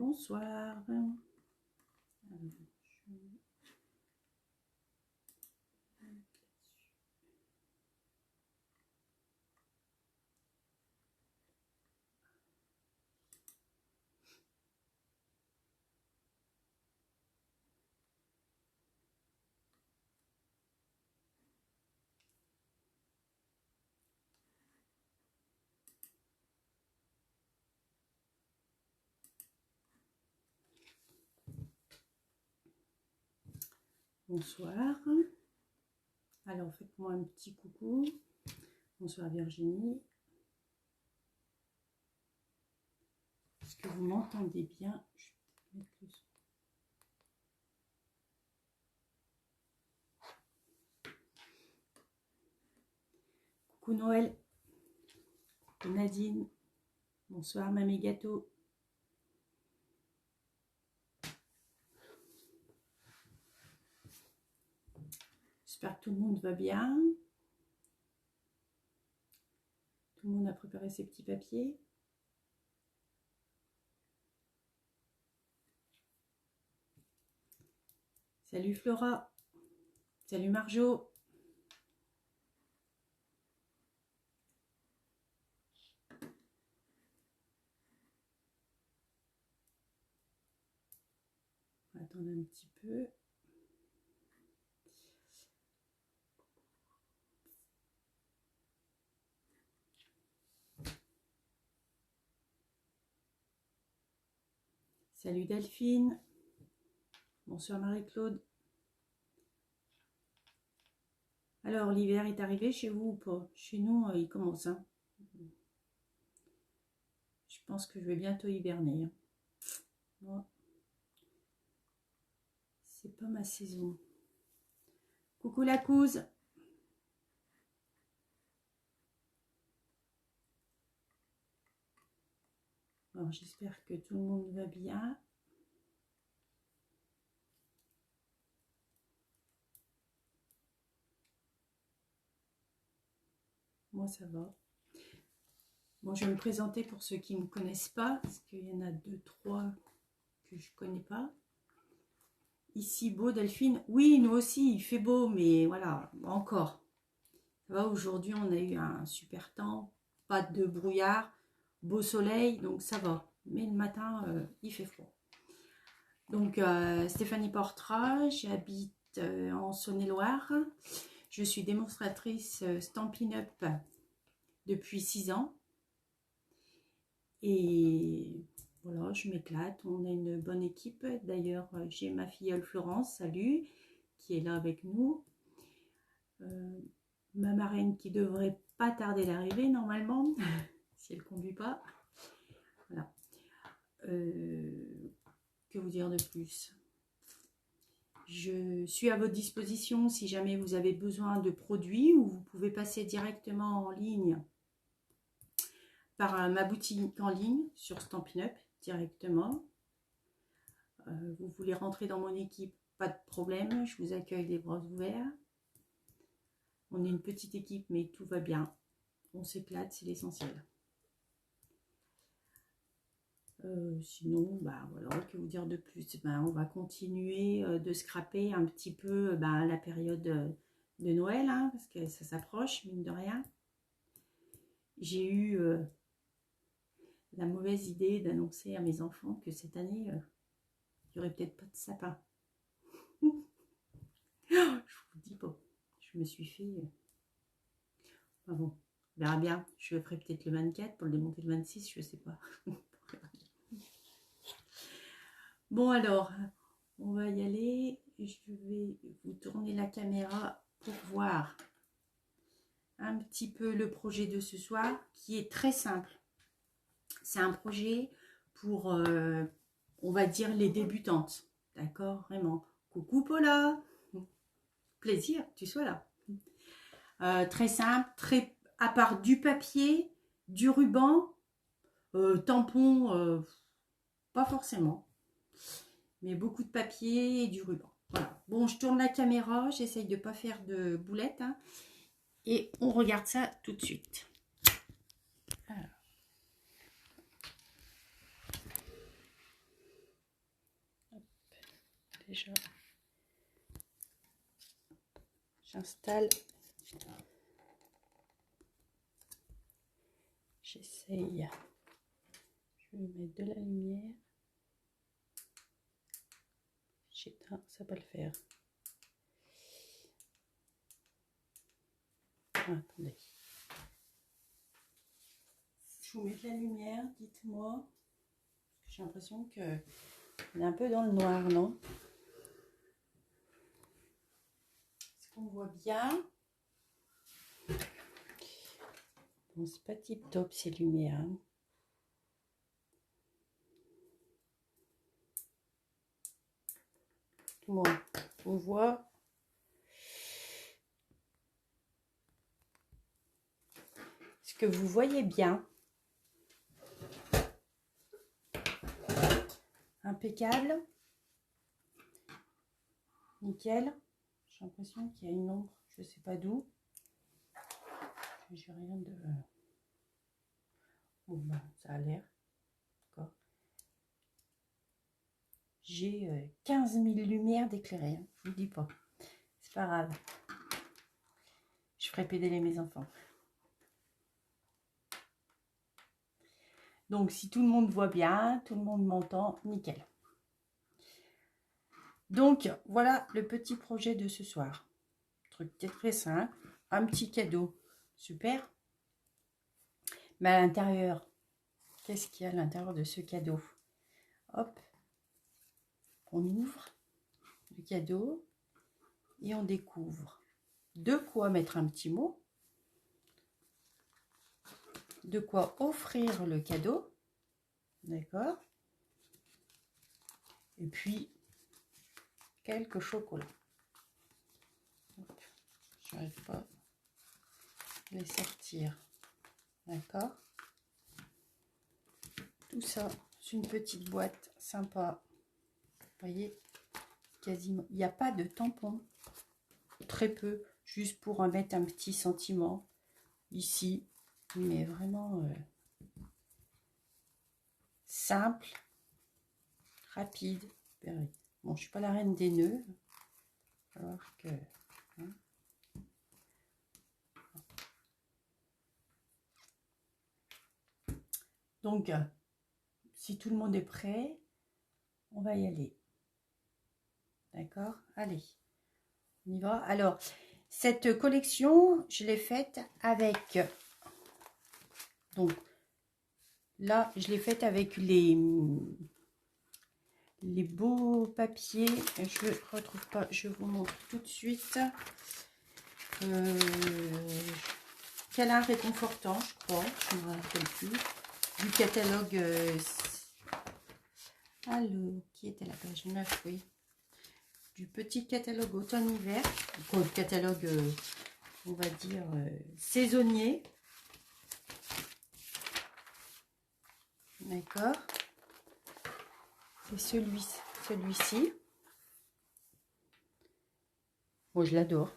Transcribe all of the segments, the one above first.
Bonsoir. Bonsoir. Alors, faites-moi un petit coucou. Bonsoir Virginie. Est-ce que vous m'entendez bien? Je vais mettre le son. Coucou Noël. Coucou Nadine. Bonsoir Mamie Gâteau. J'espère que tout le monde va bien. Tout le monde a préparé ses petits papiers. Salut Flora. Salut Marjo. On va attendre un petit peu. Salut Delphine. Bonsoir Marie-Claude. Alors, l'hiver est arrivé chez vous ou pas? Chez nous, il commence. Hein. Je pense que je vais bientôt hiberner. Hein. Moi, c'est pas ma saison. Coucou la couse. Alors, j'espère que tout le monde va bien. Moi, ça va. Bon, je vais me présenter pour ceux qui ne me connaissent pas, parce qu'il y en a 2, 3 que je ne connais pas. Ici, beau Delphine. Oui, nous aussi, il fait beau, mais voilà, encore. Ça va, aujourd'hui, on a eu un super temps, pas de brouillard, beau soleil, donc ça va. Mais le matin, il fait froid. Donc, Stéphanie Portra, j'habite en Saône-et-Loire. Je suis démonstratrice Stampin' Up depuis 6 ans. Et voilà, je m'éclate. On a une bonne équipe. D'ailleurs, j'ai ma filleule Florence, salut, qui est là avec nous. Ma marraine qui devrait pas tarder d'arriver normalement, si elle ne conduit pas. Voilà. Que vous dire de plus? Je suis à votre disposition si jamais vous avez besoin de produits, ou vous pouvez passer directement en ligne par ma boutique en ligne sur Stampin' Up directement. Vous voulez rentrer dans mon équipe, pas de problème, je vous accueille les bras ouverts. On est une petite équipe, mais tout va bien. On s'éclate, c'est l'essentiel. Sinon, bah voilà, que vous dire de plus? Ben, on va continuer de scraper un petit peu la période de Noël, hein, parce que ça s'approche, mine de rien. J'ai eu la mauvaise idée d'annoncer à mes enfants que cette année, il n'y aurait peut-être pas de sapin. Je vous dis pas, je me suis fait... Enfin bon, on verra bien. Je le ferai peut-être le 24 pour le démonter le 26, je sais pas. Bon alors, on va y aller. Je vais vous tourner la caméra pour voir un petit peu le projet de ce soir, qui est très simple. C'est un projet pour, on va dire, les débutantes. D'accord, vraiment. Coucou Paula. Plaisir que tu sois là. Très simple, très, à part du papier, du ruban, tampon, pas forcément. Mais beaucoup de papier et du ruban. Voilà. Bon, je tourne la caméra, j'essaye de ne pas faire de boulettes. Hein, et on regarde ça tout de suite. Alors. déjà. J'installe. J'essaye. Je vais mettre de la lumière. J'éteins, ça va pas le faire. Ah, attendez. Je vous mets de la lumière, dites-moi. J'ai l'impression que on est un peu dans le noir, non? Est-ce qu'on voit bien? Bon, c'est pas tip top ces lumières. Hein. Moi, on voit. Est-ce que vous voyez bien? Impeccable. Nickel. J'ai l'impression qu'il y a une ombre, je sais pas d'où. J'ai rien de... Bon, ben, ça a l'air. D'accord. J'ai 15 000 lumières d'éclairer, hein, je vous dis pas. C'est pas grave. Je ferai pédaler mes enfants. Donc, si tout le monde voit bien, tout le monde m'entend, nickel. Donc, voilà le petit projet de ce soir. Truc très simple. Un petit cadeau. Super. Mais à l'intérieur, qu'est-ce qu'il y a à l'intérieur de ce cadeau? Hop. On ouvre le cadeau et on découvre de quoi mettre un petit mot. De quoi offrir le cadeau. D'accord. Et puis, quelques chocolats. Je n'arrive pas à les sortir. D'accord. Tout ça, c'est une petite boîte sympa. Vous voyez, quasiment, il n'y a pas de tampon. Très peu, juste pour en mettre un petit sentiment ici. Mais vraiment simple, rapide. Bon, je suis pas la reine des nœuds. Alors que... Hein. Donc, si tout le monde est prêt, on va y aller. D'accord? Allez, on y va. Alors, cette collection, je l'ai faite avec... Donc, là, je l'ai faite avec les beaux papiers. Je ne retrouve pas, je vous montre tout de suite. Câlin réconfortant, je crois. Je ne me rappelle plus. Du catalogue... Allô, qui était la page 9, oui. Du petit catalogue automne-hiver. Le catalogue, on va dire, saisonnier. D'accord. C'est celui-ci. Bon, je l'adore.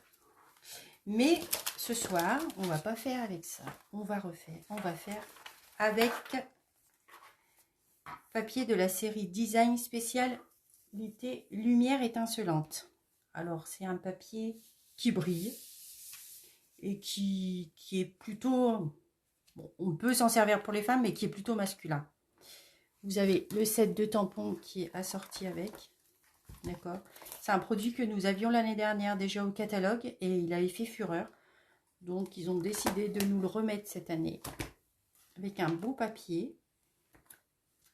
Mais ce soir, on va pas faire avec ça. On va faire avec papier de la série Design Spécialité Lumière étincelante. Alors, c'est un papier qui brille et qui est plutôt... Bon, on peut s'en servir pour les femmes, mais qui est plutôt masculin. Vous avez le set de tampons qui est assorti avec. D'accord. C'est un produit que nous avions l'année dernière déjà au catalogue et il avait fait fureur. Donc, ils ont décidé de nous le remettre cette année avec un beau papier.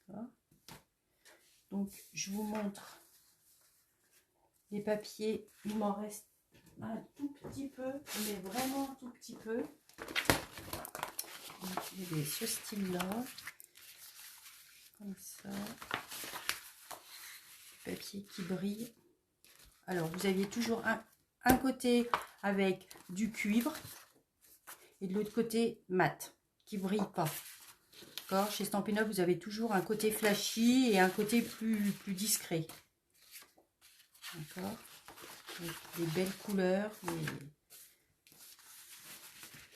Voilà. Donc, je vous montre les papiers. Il m'en reste un tout petit peu, mais vraiment tout petit peu. Donc, j'ai ce style-là. Comme ça. Papier qui brille. Alors, vous aviez toujours un côté avec du cuivre et de l'autre côté mat, qui brille pas. D'accord. Chez Stampin' Up, vous avez toujours un côté flashy et un côté plus discret. D'accord. Des belles couleurs.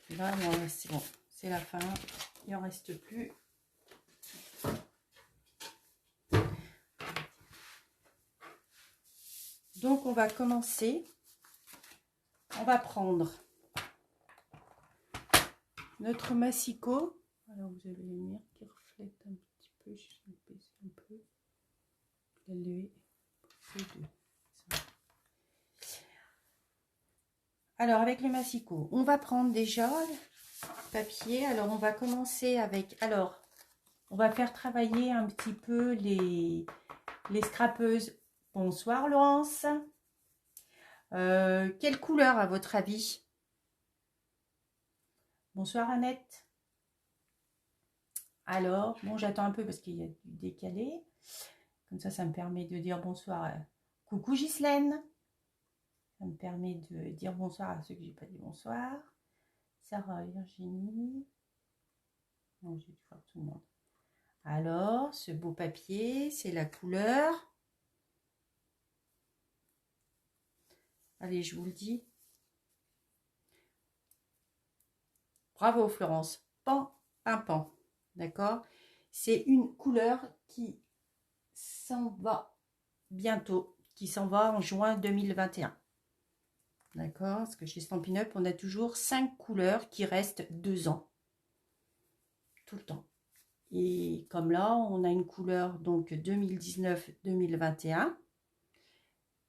Et là, c'est bon. C'est la fin. Il n'en reste plus. Donc, on va commencer. On va prendre notre massicot. Alors, vous avez les lumières qui reflètent un petit peu. Je vais baisser un peu. La lever. Alors, avec le massicot, on va prendre déjà le papier. Alors, on va commencer avec... Alors, on va faire travailler un petit peu les scrapeuses. Bonsoir, Laurence. Quelle couleur, à votre avis? Bonsoir, Annette. Alors, bon, j'attends un peu parce qu'il y a du décalé. Comme ça me permet de dire bonsoir. Coucou, Ghislaine. Ça me permet de dire bonsoir à ceux que j'ai pas dit bonsoir. Sarah, Virginie. Non, j'ai dû voir tout le monde. Alors, ce beau papier, c'est la couleur. Allez, je vous le dis. Bravo, Florence. Pan, pimpant. D'accord? C'est une couleur qui s'en va bientôt, qui s'en va en juin 2021. D'accord? Parce que chez Stampin' Up, on a toujours 5 couleurs qui restent 2 ans. Tout le temps. Et comme là, on a une couleur donc 2019-2021.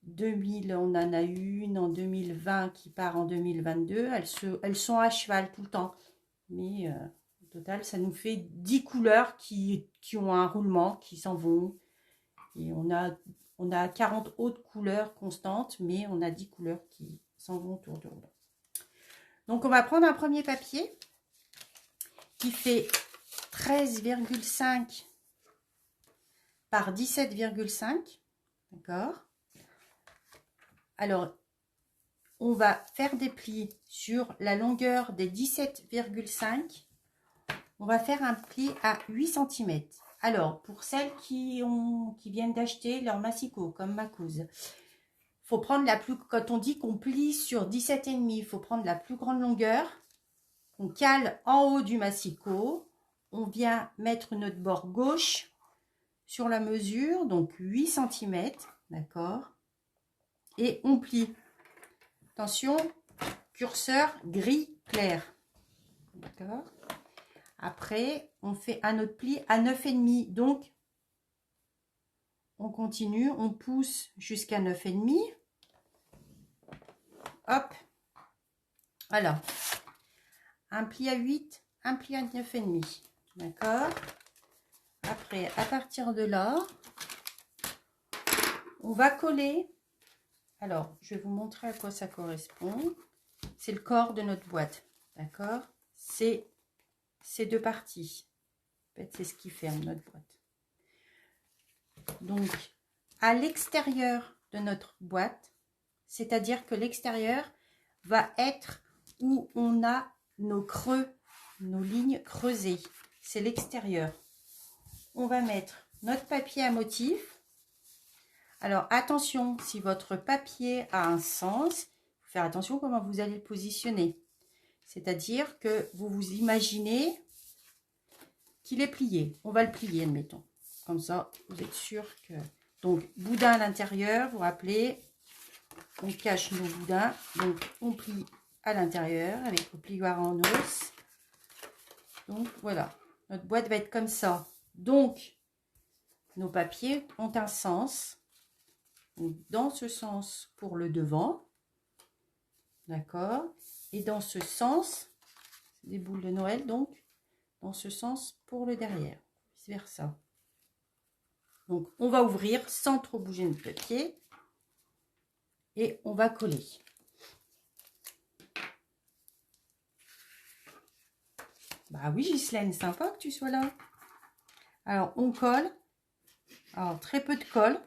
2000, on en a une en 2020 qui part en 2022. Elles sont à cheval tout le temps. Mais au total, ça nous fait 10 couleurs qui ont un roulement, qui s'en vont. Et on a 40 autres couleurs constantes, mais on a 10 couleurs qui s'en vont autour de nous. Donc, on va prendre un premier papier qui fait 13,5 par 17,5. D'accord? Alors, on va faire des plis sur la longueur des 17,5. On va faire un pli à 8 cm. Alors, pour celles qui viennent d'acheter leur massicot, comme ma couse, faut prendre la plus... Quand on dit qu'on plie sur 17,5, il faut prendre la plus grande longueur. On cale en haut du massicot. On vient mettre notre bord gauche sur la mesure, donc 8 cm, d'accord? Et on plie. Attention, curseur gris clair. D'accord? Après, on fait un autre pli à 9,5. Donc, on continue, on pousse jusqu'à 9,5. Hop. Voilà. Un pli à 8, un pli à 9,5. D'accord? Après, à partir de là, on va coller. Alors, je vais vous montrer à quoi ça correspond. C'est le corps de notre boîte. D'accord? C'est ces deux parties. En fait, c'est ce qui ferme notre boîte. Donc, à l'extérieur de notre boîte, c'est-à-dire que l'extérieur va être où on a nos creux, nos lignes creusées. C'est l'extérieur. On va mettre notre papier à motif. Alors, attention, si votre papier a un sens, il faut faire attention comment vous allez le positionner. C'est-à-dire que vous vous imaginez qu'il est plié. On va le plier, admettons. Comme ça, vous êtes sûr que... Donc, boudin à l'intérieur, vous vous rappelez, on cache nos boudins. Donc, on plie à l'intérieur avec le plioir en os. Donc, voilà. Notre boîte va être comme ça. Donc, nos papiers ont un sens. Donc, dans ce sens pour le devant. D'accord? Et dans ce sens, des boules de Noël, donc, dans ce sens pour le derrière. Vice versa. Donc, on va ouvrir sans trop bouger notre papier. Et on va coller. Bah oui, Ghislaine, sympa que tu sois là. Alors, on colle. Alors, très peu de colle.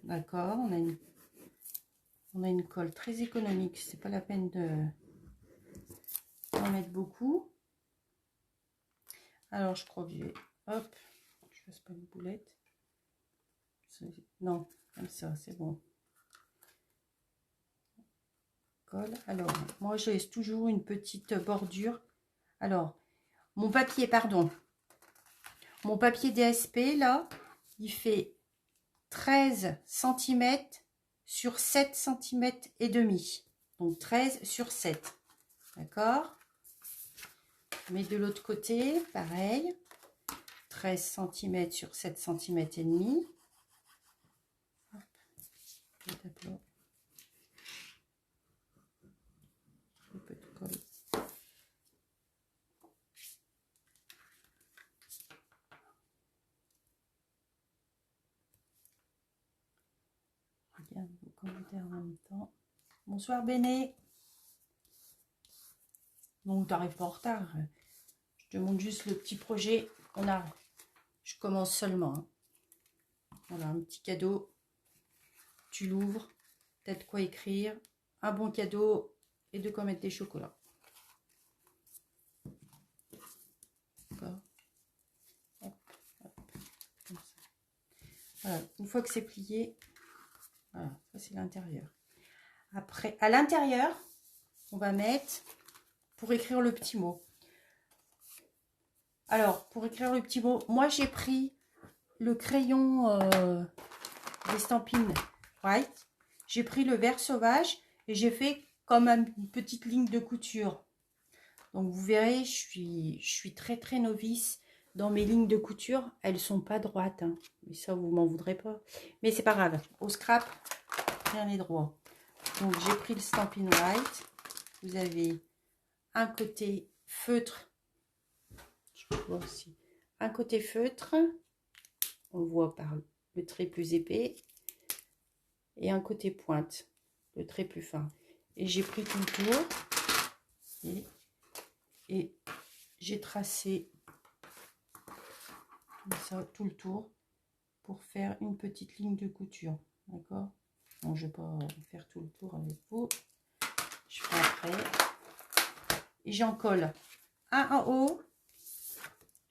D'accord, on a une colle très économique. C'est pas la peine d'en mettre beaucoup. Alors, je crois que je vais... Hop, je fasse pas une boulette. Non, comme ça, c'est bon. Colle. Alors, moi, je laisse toujours une petite bordure. Alors, mon papier, pardon. Mon papier DSP, là, il fait 13 cm sur 7 cm et demi. Donc 13 sur 7. D'accord? Mais de l'autre côté, pareil. 13 cm sur 7 cm et demi. Hop, le tableau. Un peu de colle. Regarde vos commentaires en même temps. Bonsoir Béné. Donc, tu n'arrives pas en retard. Je te montre juste le petit projet qu'on a. Je commence seulement. Hein. Voilà, un petit cadeau. Tu l'ouvres. Tu as de quoi écrire. Un bon cadeau et de quoi mettre des chocolats. D'accord. Hop, hop, comme ça. Voilà, une fois que c'est plié, voilà, ça c'est l'intérieur. Après, à l'intérieur, on va mettre pour écrire le petit mot. Alors, pour écrire le petit mot, moi j'ai pris le crayon d'estampine white. J'ai pris le vert sauvage et j'ai fait comme une petite ligne de couture. Donc vous verrez, je suis très très novice dans mes lignes de couture. Elles sont pas droites, hein. Mais ça vous m'en voudrez pas. Mais c'est pas grave. Au scrap, rien n'est droit. Donc j'ai pris le Stampin' White. Vous avez un côté feutre. Je vois aussi. Un côté feutre. On le voit par le trait plus épais. Et un côté pointe. Le trait plus fin. Et j'ai pris tout le tour. Et j'ai tracé comme ça tout le tour pour faire une petite ligne de couture. D'accord? Bon, je ne vais pas faire tout le tour avec vous. Je ferai après. Et j'en colle un en haut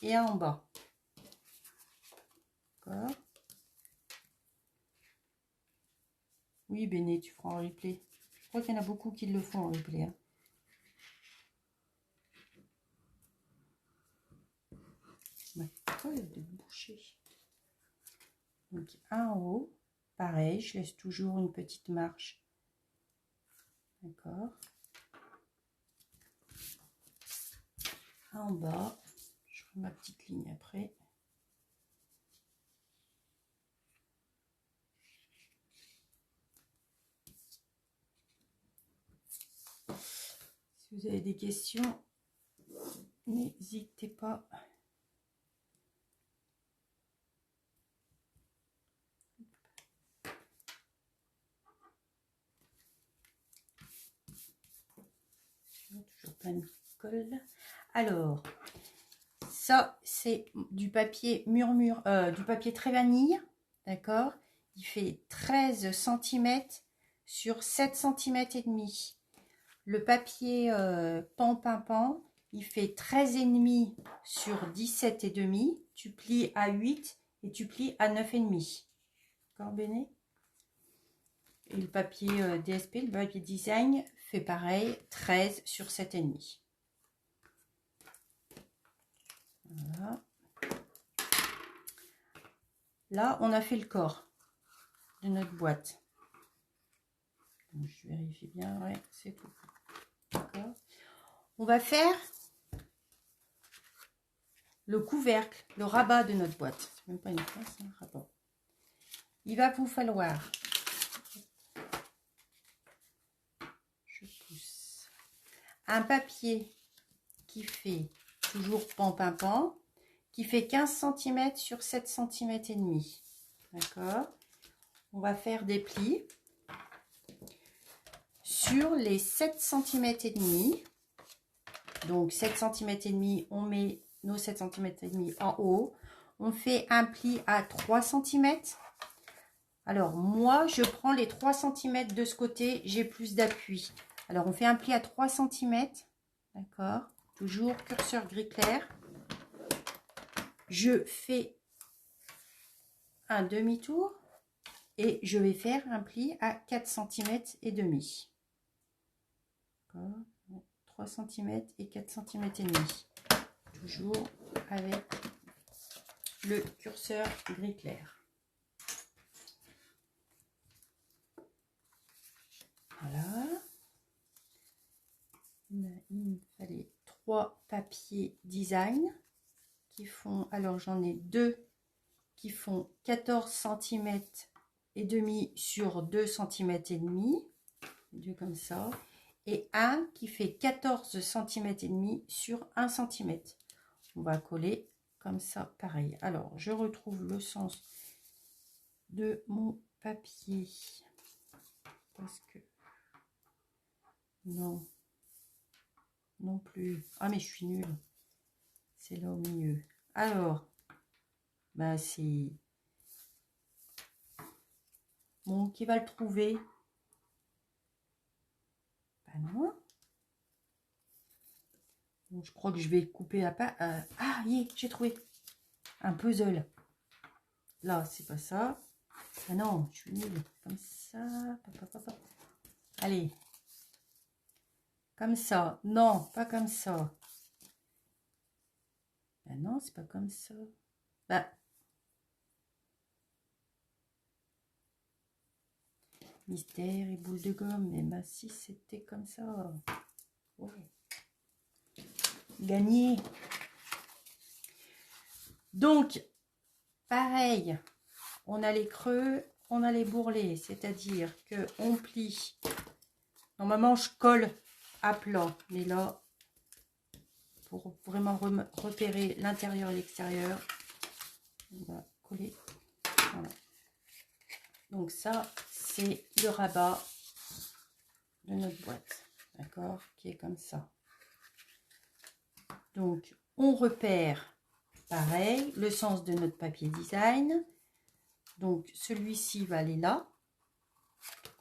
et un en bas. D'accord? Oui, Béné, tu feras en replay. Je crois qu'il y en a beaucoup qui le font en replay. Hein. Ouais. Oh, il y a des bouchées. Donc, un en haut. Pareil, je laisse toujours une petite marge. D'accord? Un en bas. Je ferai ma petite ligne après. Si vous avez des questions, n'hésitez pas. Toujours plein de colle. Alors, ça c'est du papier murmure, du papier très vanille, d'accord? Il fait 13 cm sur 7 cm et demi. Le papier pan pan pan, il fait 13,5 sur 17 et demi. Tu plies à 8 et tu plies à 9,5. D'accord, Béné? Et le papier DSP, le papier design, fait pareil, 13 sur 7,5. Voilà. Là, on a fait le corps de notre boîte. Donc, je vérifie bien, ouais, c'est tout. D'accord. On va faire le couvercle, le rabat de notre boîte. C'est même pas une face, c'est un rabat. Il va vous falloir, je pousse, un papier qui fait toujours pan, qui fait 15 cm sur 7 cm et demi. D'accord. On va faire des plis sur les 7 cm et demi. Donc 7 cm et demi, on met nos 7 cm et demi en haut. On fait un pli à 3 cm. Alors moi, je prends les 3 cm de ce côté, j'ai plus d'appui. Alors on fait un pli à 3 cm. D'accord. Toujours curseur gris clair. Je fais un demi-tour et je vais faire un pli à 4 cm et demi. 3 cm et 4 cm et demi. Toujours avec le curseur gris clair. papier design qui font, alors j'en ai 2 qui font 14 cm et demi sur 2 cm et demi, 2 comme ça, et un qui fait 14 cm et demi sur 1 cm. On va coller comme ça, pareil. Alors, je retrouve le sens de mon papier. Parce que... Non. Non plus. Ah, mais je suis nulle. C'est là au milieu. Alors, bah c'est... Bon, qui va le trouver? Bah non. Bon, je crois que je vais le couper à pas. Ah, j'ai trouvé un puzzle. Là, c'est pas ça. Ah non, je suis nulle. Comme ça. Allez. Comme ça. Non, pas comme ça. Ben non, c'est pas comme ça. Bah. Mystère et boule de gomme. Mais bah si c'était comme ça. Ouais. Gagné. Donc, pareil. On a les creux, on a les bourrelets. C'est-à-dire que on plie. Normalement, je colle à plat. Mais là, pour vraiment repérer l'intérieur et l'extérieur, on va coller. Voilà. Donc ça, c'est le rabat de notre boîte, d'accord, qui est comme ça. Donc, on repère, pareil, le sens de notre papier design. Donc, celui-ci va aller là.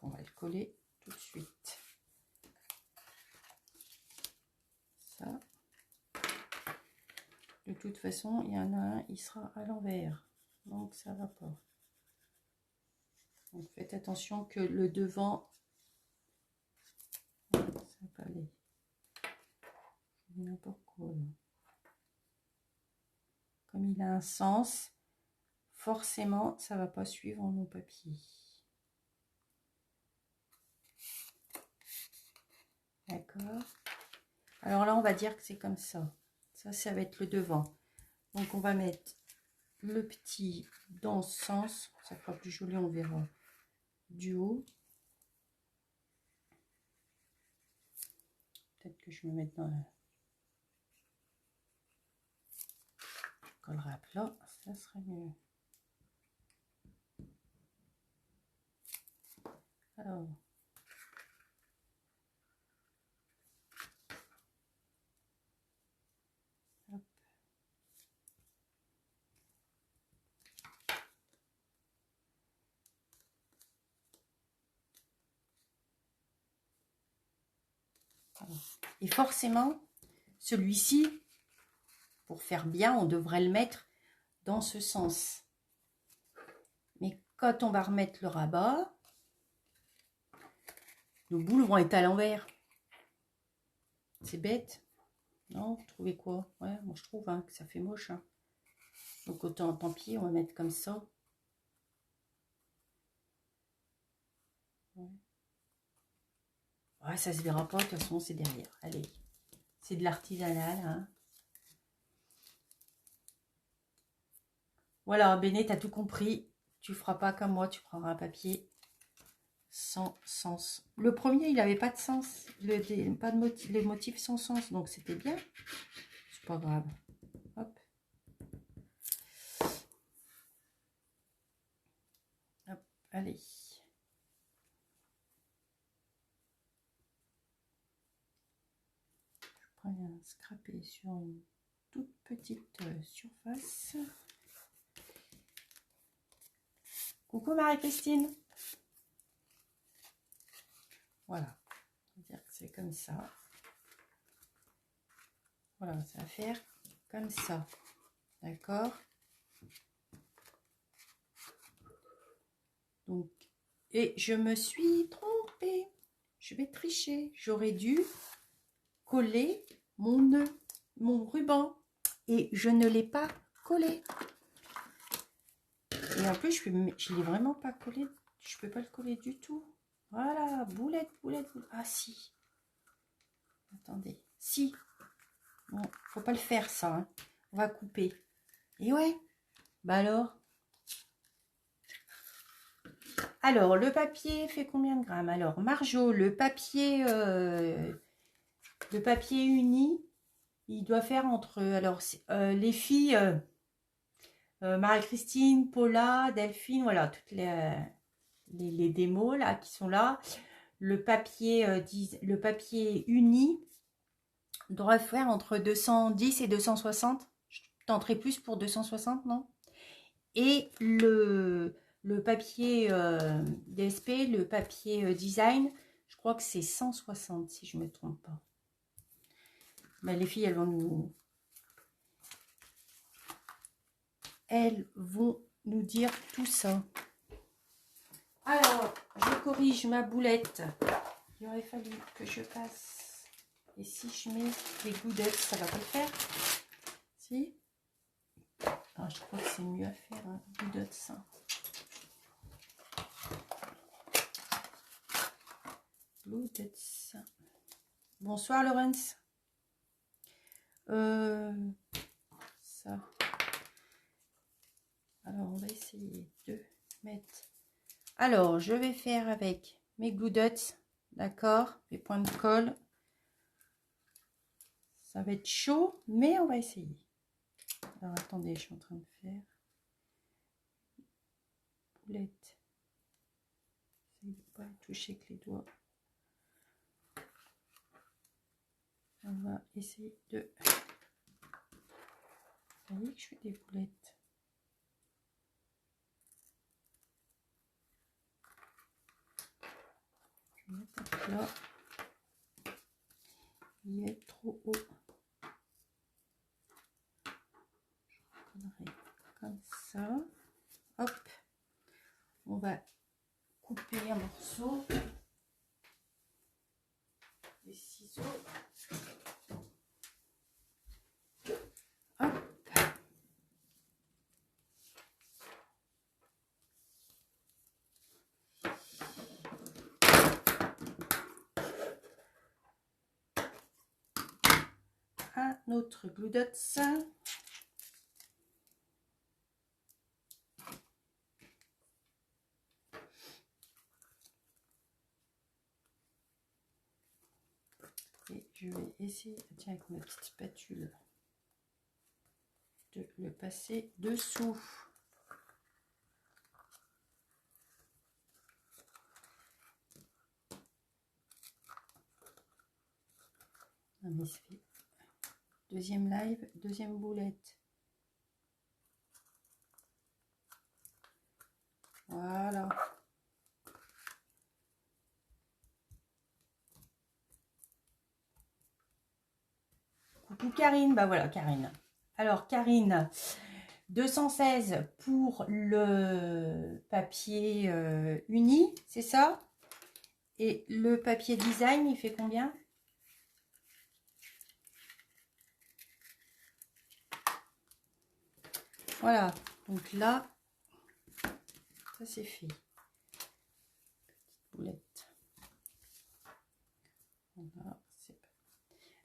On va le coller tout de suite. Ça. De toute façon, il y en a un, il sera à l'envers. Donc, ça va pas. Donc, faites attention que le devant... Ça va pas aller. N'importe quoi. Comme il a un sens, forcément, ça va pas suivre mon papier. D'accord. Alors là, on va dire que c'est comme ça. Ça va être le devant. Donc, on va mettre le petit dans ce sens. Ça fera plus joli, on verra du haut. Peut-être que je me mette dans la... Je collerai à plat, ça serait mieux. Alors... Hop. Et forcément, celui-ci, pour faire bien, on devrait le mettre dans ce sens. Mais quand on va remettre le rabat, nos boules vont être à l'envers. C'est bête. Non, vous trouvez quoi? Ouais, moi je trouve que ça fait moche. Hein. Donc autant, tant pis, on va mettre comme ça. Ouais. Ouais, ça se verra pas, de toute façon, c'est derrière. Allez, c'est de l'artisanal. Hein. Voilà, Béné, t'as tout compris. Tu feras pas comme moi, tu prendras un papier sans sens. Le premier, il n'avait pas de sens. Pas de motif, les motifs sans sens, donc c'était bien. C'est pas grave. Hop. Hop, allez. Je prends un scrapé sur une toute petite surface. Coucou Marie-Christine. Voilà. On va dire que c'est comme ça. Voilà, ça va faire comme ça. D'accord? Donc, et je me suis trompée. Je vais tricher. J'aurais dû coller mon nœud, mon ruban. Et je ne l'ai pas collé. Et en plus, je ne l'ai vraiment pas collé. Je ne peux pas le coller du tout. Voilà, boulette, boulette, boulette. Ah si. Attendez. Si. Bon, faut pas le faire ça, hein. On va couper. Et ouais, bah alors le papier fait combien de grammes? Alors Marjo, le papier uni, il doit faire entre, alors les filles, Marie-Christine, Paula, Delphine, voilà, toutes les démos là qui sont là. Le papier uni doit faire entre 210 et 260. Je tenterai plus pour 260, non? Et le papier DSP, le papier design, je crois que c'est 160 si je ne me trompe pas. Mais les filles, elles vont nous dire tout ça. Alors, je corrige ma boulette. Il aurait fallu que je passe. Et si je mets les goudettes, ça va pas le faire? Si? Ah, je crois que c'est mieux à faire, hein, goudettes, ça. Goudettes. Bonsoir, Laurence. Ça. Alors, on va essayer de mettre... Alors, je vais faire avec mes glue dots, d'accord, mes points de colle. Ça va être chaud, mais on va essayer. Alors, attendez, je suis en train de faire boulette. J'essaie de pas toucher avec les doigts. On va essayer de... Vous voyez que je fais des boulettes. Je vais mettre là. Il va être trop haut. Je prendrai comme ça. Hop. On va couper un morceau. Les ciseaux. Hop. Un autre glue dots. Et je vais essayer, tiens, avec ma petite spatule, de le passer dessous. Ah, mais ça fait deuxième live, deuxième boulette. Voilà. Coucou Karine, bah voilà Karine. Alors Karine, 216 pour le papier uni, c'est ça? Et le papier design, il fait combien? Voilà, donc là, ça c'est fait. Petite boulette. Voilà,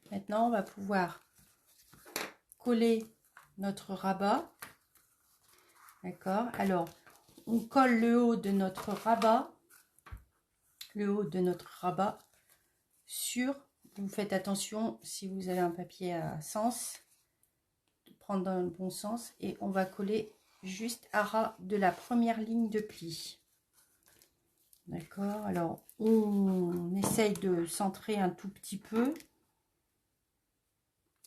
maintenant, on va pouvoir coller notre rabat. D'accord? Alors, on colle le haut de notre rabat. Le haut de notre rabat sur... Vous faites attention, si vous avez un papier à sens, de prendre dans le bon sens. Et on va coller juste à ras de la première ligne de pli. D'accord? Alors, on essaye de centrer un tout petit peu.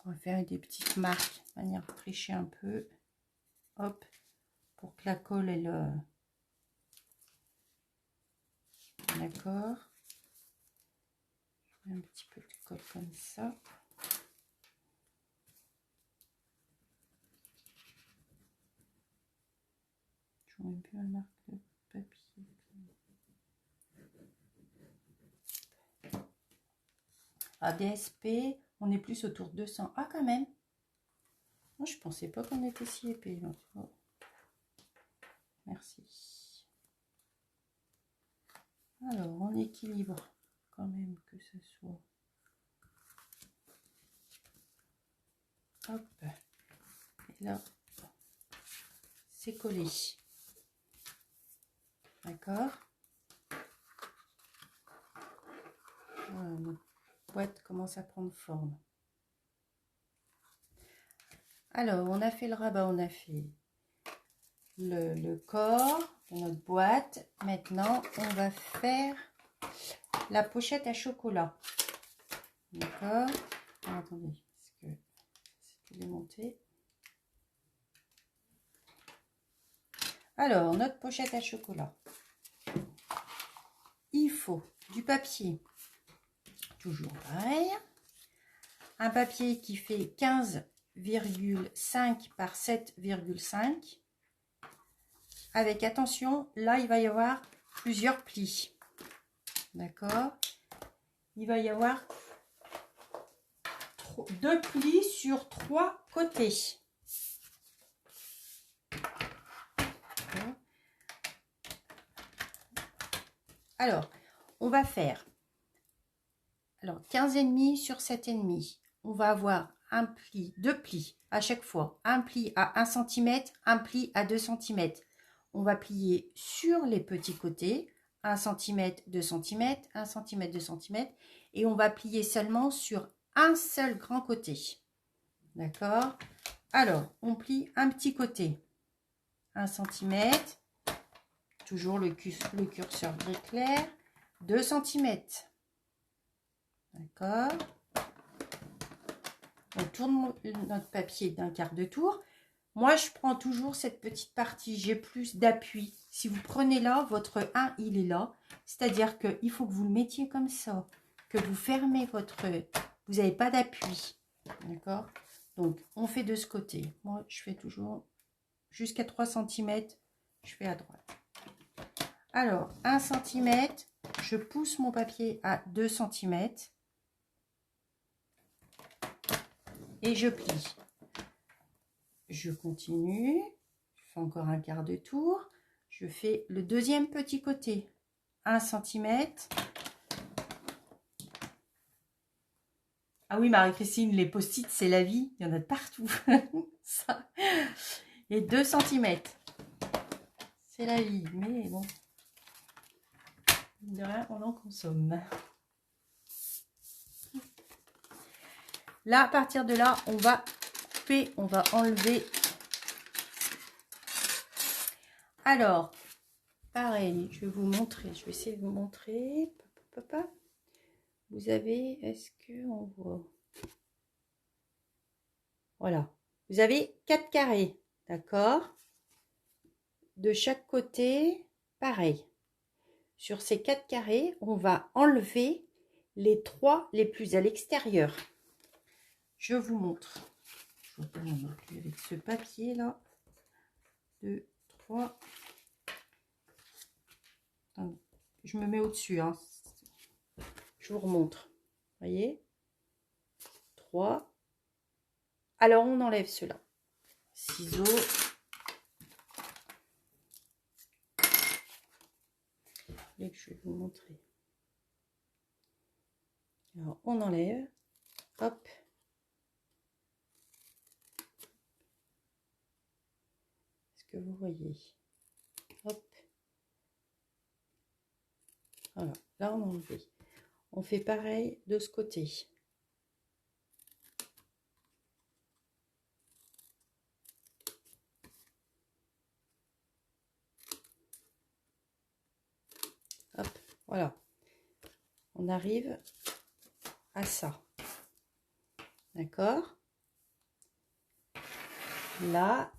On va faire des petites marques de manière à tricher un peu. Hop, pour que la colle, elle... D'accord. Je mets un petit peu de colle comme ça. Je mets plus la marque de papier. À DSP, on est plus autour de 200. Ah, quand même. Moi, je pensais pas qu'on était si épais. Oh. Merci. Alors, on équilibre quand même que ce soit. Hop. Et là, c'est collé. D'accord. Voilà, notre boîte commence à prendre forme. Alors, on a fait le rabat, on a fait le corps de notre boîte. Maintenant, on va faire la pochette à chocolat. D'accord. Attendez, parce que c'est démonté. Alors, notre pochette à chocolat. Il faut du papier, toujours pareil. Un papier qui fait 15,5 par 7,5. Avec attention, là, il va y avoir plusieurs plis. D'accord. Il va y avoir 2 plis sur 3 côtés. Alors, on va faire 15,5 sur 7,5. On va avoir un pli, 2 plis à chaque fois. Un pli à 1 cm, un pli à 2 cm. On va plier sur les petits côtés, 1 cm, 2 cm, 1 cm, 2 cm. Et on va plier seulement sur un seul grand côté. D'accord? Alors, on plie un petit côté, 1 cm. Toujours le curseur gris clair, 2 cm. D'accord. On tourne notre papier d'un quart de tour. Moi, je prends toujours cette petite partie. J'ai plus d'appui. Si vous prenez là, votre 1, il est là. C'est-à-dire qu'il faut que vous le mettiez comme ça. Que vous fermez votre... Vous n'avez pas d'appui. D'accord. Donc, on fait de ce côté. Moi, je fais toujours jusqu'à 3 cm. Je fais à droite. Alors, 1 cm. Je pousse mon papier à 2 cm. Et je plie. Je continue. Je fais encore un quart de tour. Je fais le deuxième petit côté. 1 cm. Ah oui, Marie-Christine, les post-it, c'est la vie. Il y en a de partout. Ça. Et 2 cm. C'est la vie. Mais bon. De rien, on en consomme. Là, à partir de là, on va couper, on va enlever. Alors, pareil, je vais vous montrer. Je vais essayer de vous montrer. Vous avez, est-ce que on voit? Voilà. Vous avez 4 carrés, d'accord? De chaque côté, pareil. Sur ces 4 carrés, on va enlever les 3 les plus à l'extérieur. Je vous montre. Je vais vous montrer avec ce papier là. 2, 3. Je me mets au-dessus. Hein. Je vous remontre. Voyez? 3. Alors, on enlève cela. Ciseaux. Et que je vais vous montrer. Alors, on enlève. Hop. Est-ce que vous voyez? Hop. Voilà. Là, on a enlevé. On fait pareil de ce côté. Hop. Voilà. On arrive à ça. D'accord? Là.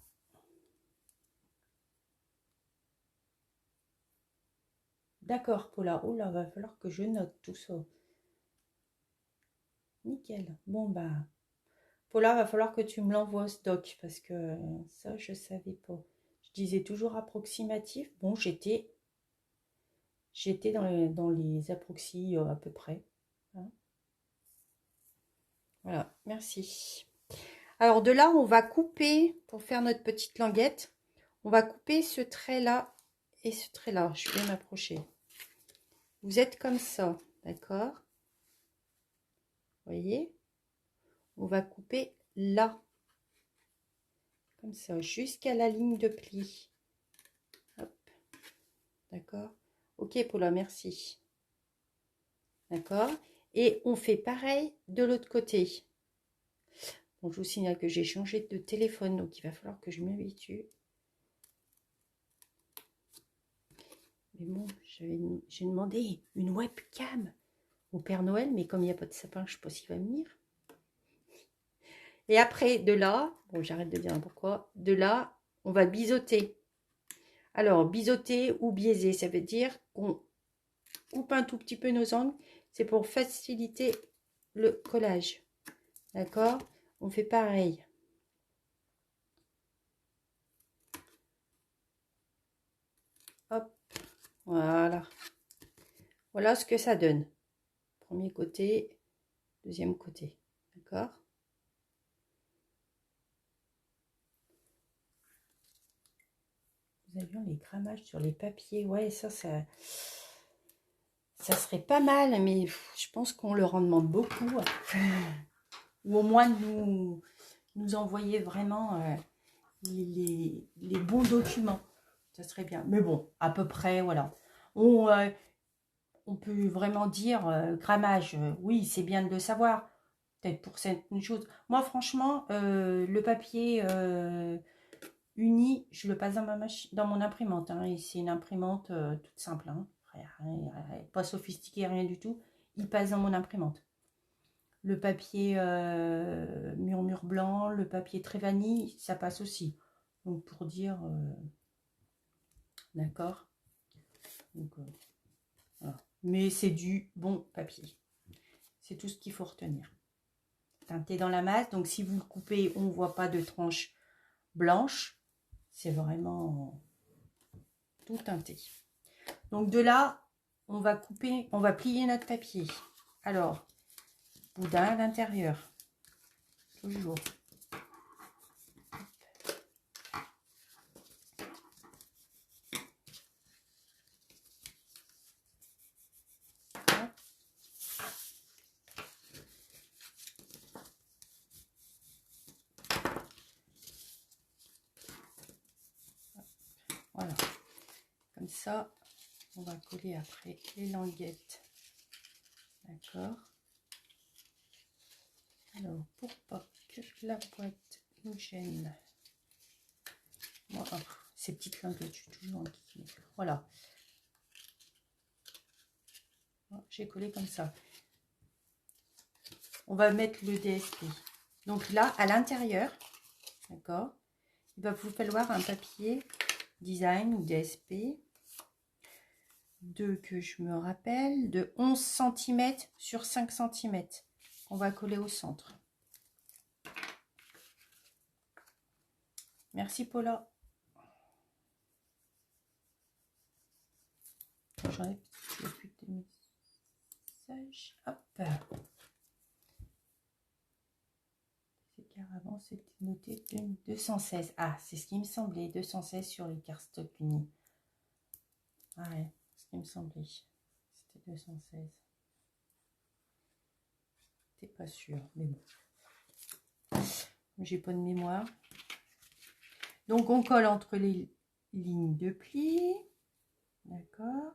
D'accord, Paula. Oh là, va falloir que je note tout ça. Nickel. Bon, bah, Paula, va falloir que tu me l'envoies ce doc parce que ça, je savais pas. Je disais toujours approximatif. Bon, j'étais dans les approxis à peu près. Hein. Voilà, merci. Alors, de là, on va couper, pour faire notre petite languette, on va couper ce trait-là et ce trait-là. Je vais m'approcher. Vous êtes comme ça, d'accord? Vous voyez? On va couper là, comme ça, jusqu'à la ligne de pli. Hop, d'accord. Ok, Paula, merci. D'accord. Et on fait pareil de l'autre côté. Bon, je vous signale que j'ai changé de téléphone, donc il va falloir que je m'habitue. Mais bon, j'ai demandé une webcam au Père Noël, mais comme il n'y a pas de sapin, je ne sais pas s'il va venir. Et après, de là, bon, j'arrête de dire pourquoi, de là, on va biseauter. Alors, biseauter ou biaiser, ça veut dire qu'on coupe un tout petit peu nos angles. C'est pour faciliter le collage. D'accord? On fait pareil. Hop, voilà. Voilà ce que ça donne. Premier côté, deuxième côté. D'accord? Nous avions les grammages sur les papiers. Ouais, ça serait pas mal, mais je pense qu'on leur en demande beaucoup. Ou au moins nous envoyer vraiment les bons documents. Ça serait bien. Mais bon, à peu près, voilà. On peut vraiment dire grammage. Oui, c'est bien de le savoir. Peut-être pour certaines choses. Moi, franchement, le papier uni, je le passe dans mon imprimante. Hein, et c'est une imprimante toute simple. Hein, pas sophistiquée, rien du tout. Il passe dans mon imprimante. Le papier murmure blanc, le papier très vanille, ça passe aussi. Donc, pour dire... d'accord. Voilà. Mais c'est du bon papier. C'est tout ce qu'il faut retenir. Teinté dans la masse. Donc, si vous le coupez, on ne voit pas de tranche blanche. C'est vraiment tout teinté. Donc, de là, on va couper, on va plier notre papier. Alors, boudin à l'intérieur. Toujours. Voilà. Comme ça, on va coller après les languettes. D'accord. Alors, pour pas que la boîte nous gêne. Voilà. Ces petites languettes, je suis toujours inquiète. Voilà. J'ai collé comme ça. On va mettre le DSP. Donc là, à l'intérieur, d'accord, il va vous falloir un papier design ou DSP que je me rappelle, de 11 cm sur 5 cm. On va coller au centre. Merci Paula. J'en ai plus de messages. Hop. C'est car avant c'était noté 216. Ah, c'est ce qui me semblait. 216 sur les cardstock unis. Ah ouais, ce qui me semblait. C'était 216. T'es pas sûr, mais bon. J'ai pas de mémoire. Donc on colle entre les lignes de pli. D'accord.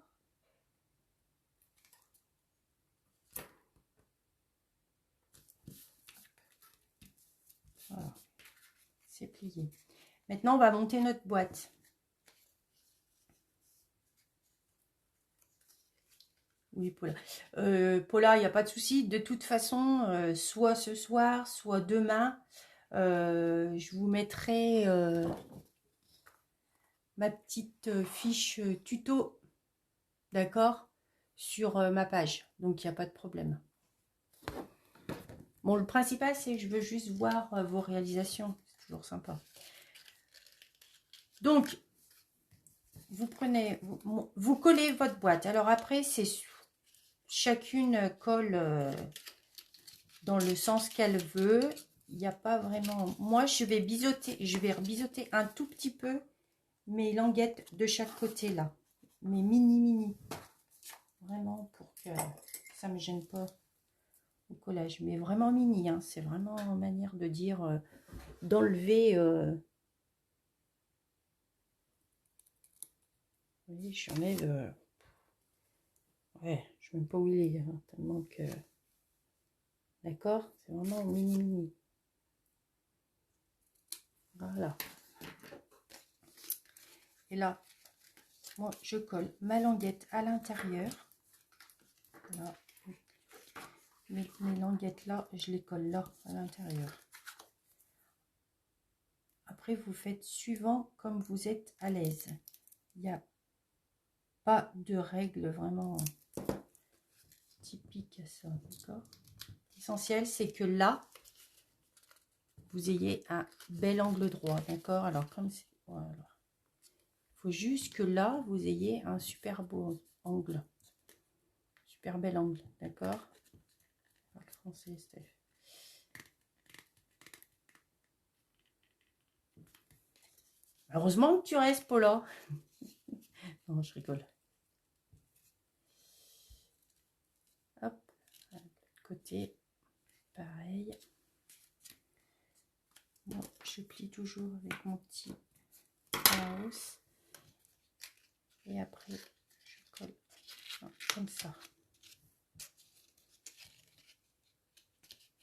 Voilà. C'est plié. Maintenant on va monter notre boîte. Oui, Paula. Paula, il n'y a pas de souci. De toute façon, soit ce soir, soit demain, je vous mettrai ma petite fiche tuto, d'accord, sur ma page. Donc, il n'y a pas de problème. Bon, le principal, c'est que je veux juste voir vos réalisations. C'est toujours sympa. Donc, vous prenez, vous collez votre boîte. Alors après, c'est chacune colle dans le sens qu'elle veut. Il n'y a pas vraiment... Moi, je vais rebiseauter un tout petit peu mes languettes de chaque côté, là. Mes mini. Vraiment, pour que ça ne me gêne pas au collage. Mais vraiment mini, hein. C'est vraiment une manière de dire d'enlever Vous voyez, je enlève... Ouais, je ne sais même pas où il est, hein, tellement que... D'accord? C'est vraiment mini. Voilà. Et là, moi, je colle ma languette à l'intérieur. Voilà. Mes languettes là, je les colle là, à l'intérieur. Après, vous faites suivant comme vous êtes à l'aise. Il n'y a pas de règle vraiment typique à ça, d'accord? L'essentiel, c'est que là, vous ayez un bel angle droit, d'accord? Alors, comme c'est... Voilà. Il faut juste que là, vous ayez un super beau angle. Super bel angle, d'accord? Français, Steph. Heureusement que tu restes, Paula. Non, je rigole. Hop, de l'autre côté, pareil. Bon, je plie toujours avec mon petit house. Et après, je colle comme ça.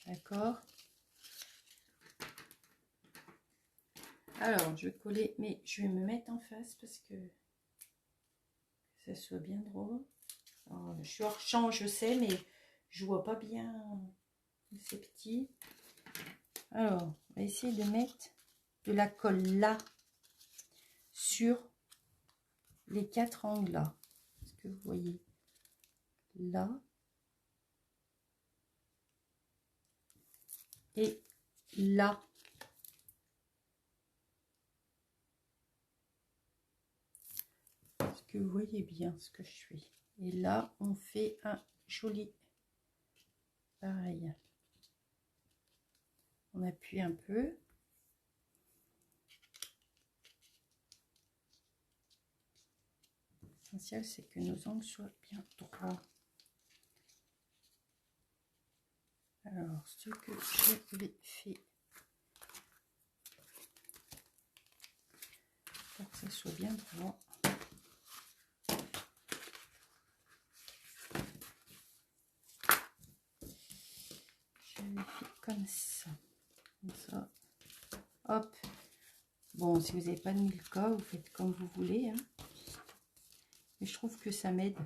D'accord? Alors, je vais coller, mais je vais me mettre en face parce que ça soit bien drôle. Alors, je suis hors champ, je sais, mais je vois pas bien. C'est petit. Alors, on va essayer de mettre de la colle là sur les 4 angles là. Est-ce que vous voyez? Là. Et là. Est-ce que vous voyez bien ce que je fais? Et là, on fait un joli pareil. On appuie un peu. L'essentiel, c'est que nos angles soient bien droits. Alors, ce que je vais faire pour que ça soit bien droit. Je vais faire comme ça. Comme ça. Hop. Bon, si vous n'avez pas de Milka, vous faites comme vous voulez. Hein. Mais je trouve que ça m'aide.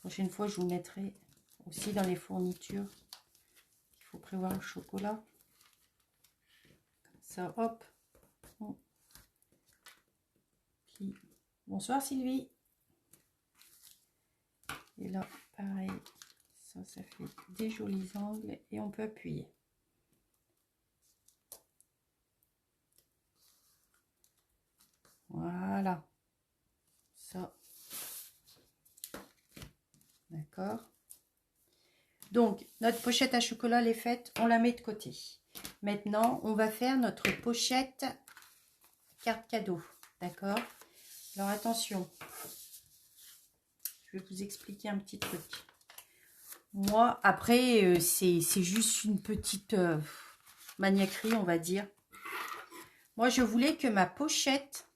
Prochaine fois, je vous mettrai aussi dans les fournitures. Il faut prévoir le chocolat. Comme ça, hop. Puis, bonsoir Sylvie. Et là, pareil. Ça fait des jolis angles et on peut appuyer. Voilà. Ça. D'accord. Donc, notre pochette à chocolat, elle est faite. On la met de côté. Maintenant, on va faire notre pochette carte cadeau. D'accord. Alors, attention. Je vais vous expliquer un petit truc. Moi, après, c'est juste une petite maniaquerie, on va dire. Moi, je voulais que ma pochette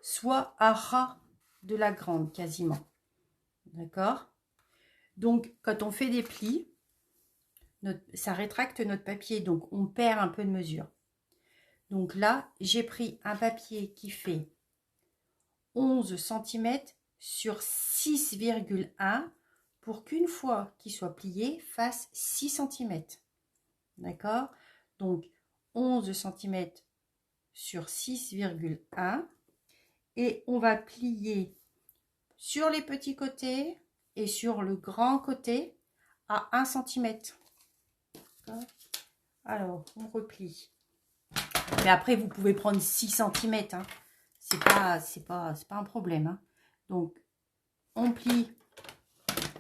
soit à ras de la grande, quasiment. D'accord? Donc, quand on fait des plis, ça rétracte notre papier, donc on perd un peu de mesure. Donc là, j'ai pris un papier qui fait 11 cm sur 6,1 pour qu'une fois qu'il soit plié, fasse 6 cm. D'accord? Donc, 11 cm sur 6,1 et on va plier sur les petits côtés et sur le grand côté à 1 cm. Alors, on replie. Mais après, vous pouvez prendre 6 cm. Hein. C'est pas un problème. Hein. Donc, on plie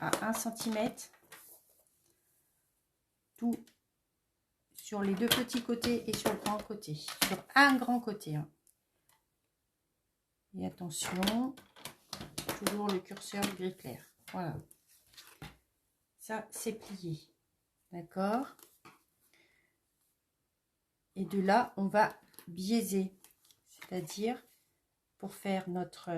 à 1 cm. Tout sur les deux petits côtés et sur le grand côté. Sur un grand côté. Hein. Et attention, toujours le curseur gris clair. Voilà. Ça, c'est plié. D'accord? Et de là, on va biaiser. C'est-à-dire pour faire notre...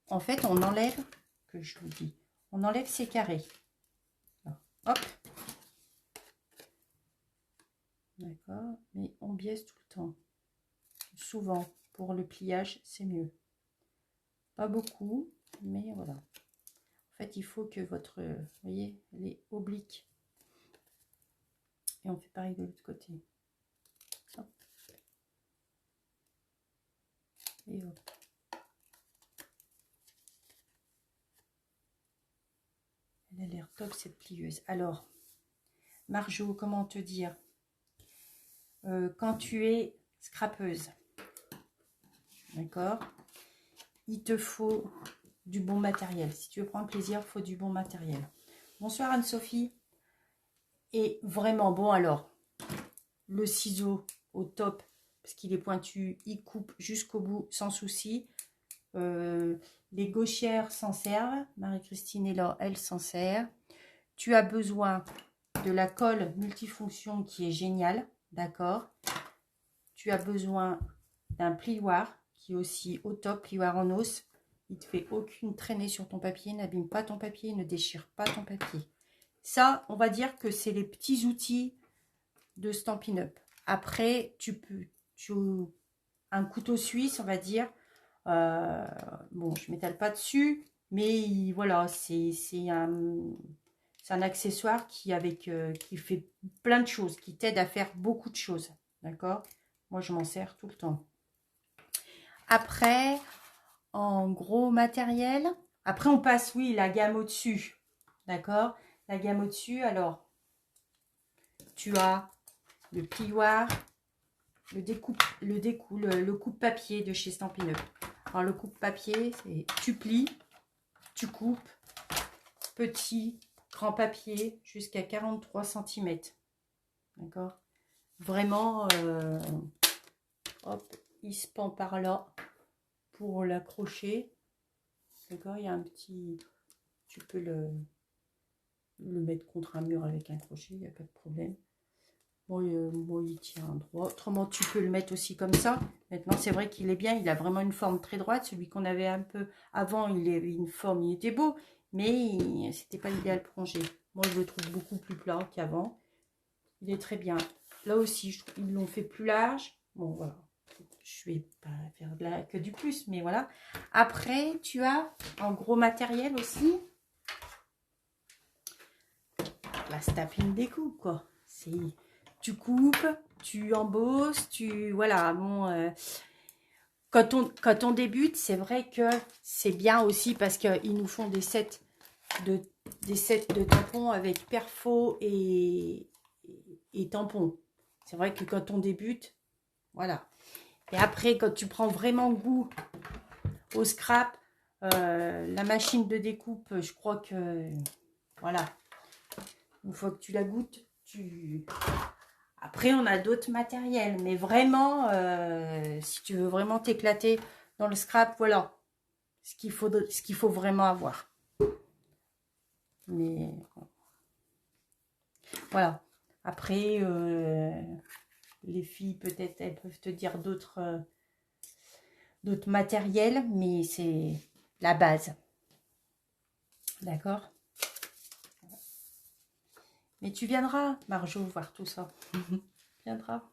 En fait, on enlève, que je vous dis, on enlève ces carrés. Alors, hop. D'accord, mais on biaise tout le temps. Souvent, pour le pliage, c'est mieux. Pas beaucoup, mais voilà. En fait, il faut que votre, vous voyez, elle est oblique. Et on fait pareil de l'autre côté. Hop. Et hop. Elle a l'air top, cette plieuse. Alors, Marjo, comment te dire, quand tu es scrapeuse, d'accord, il te faut du bon matériel. Si tu veux prendre plaisir, il faut du bon matériel. Bonsoir Anne-Sophie. Et vraiment, bon alors, le ciseau au top, parce qu'il est pointu, il coupe jusqu'au bout sans souci. Les gauchères s'en servent. Marie-Christine est là, elle s'en sert. Tu as besoin de la colle multifonction qui est géniale, d'accord. Tu as besoin d'un plioir qui est aussi au top, plioir en os. Il ne te fait aucune traînée sur ton papier, n'abîme pas ton papier, ne déchire pas ton papier. Ça, on va dire que c'est les petits outils de Stampin' Up. Après, un couteau suisse, on va dire. Bon, je ne m'étale pas dessus, mais voilà, c'est un accessoire qui fait plein de choses, qui t'aide à faire beaucoup de choses. D'accord? Moi, je m'en sers tout le temps. Après, en gros matériel, après on passe, oui, la gamme au-dessus. D'accord? La gamme au-dessus, alors, tu as le plioir, le coupe-papier de chez Stampin' Up. Alors, le coupe-papier, c'est tu plies, tu coupes, petit, grand papier, jusqu'à 43 cm. D'accord? Vraiment, hop, il se pend par là pour l'accrocher. D'accord? Il y a un petit... Tu peux le mettre contre un mur avec un crochet, il n'y a pas de problème. Bon, il tient droit. Autrement, tu peux le mettre aussi comme ça. Maintenant, c'est vrai qu'il est bien. Il a vraiment une forme très droite. Celui qu'on avait un peu avant, il avait une forme, il était beau. Mais c'était pas l'idéal pour ranger. Moi, je le trouve beaucoup plus plat qu'avant. Il est très bien. Là aussi, ils l'ont fait plus large. Bon, voilà. Je vais pas faire que du plus, mais voilà. Après, tu as en gros matériel aussi la Stampin' Découpe, quoi. Tu coupes, tu embosses, voilà, bon, quand on débute, c'est vrai que c'est bien aussi parce qu'ils nous font des sets de tampons avec perfo et tampons. C'est vrai que quand on débute, voilà. Et après, quand tu prends vraiment goût au scrap, la machine de découpe, je crois que, voilà, une fois que tu la goûtes, Après, on a d'autres matériels, mais vraiment, si tu veux vraiment t'éclater dans le scrap, voilà ce qu'il faut vraiment avoir. Mais voilà. Après, les filles, peut-être, elles peuvent te dire d'autres matériels, mais c'est la base. D'accord? Mais tu viendras, Marjo, voir tout ça. Viendra.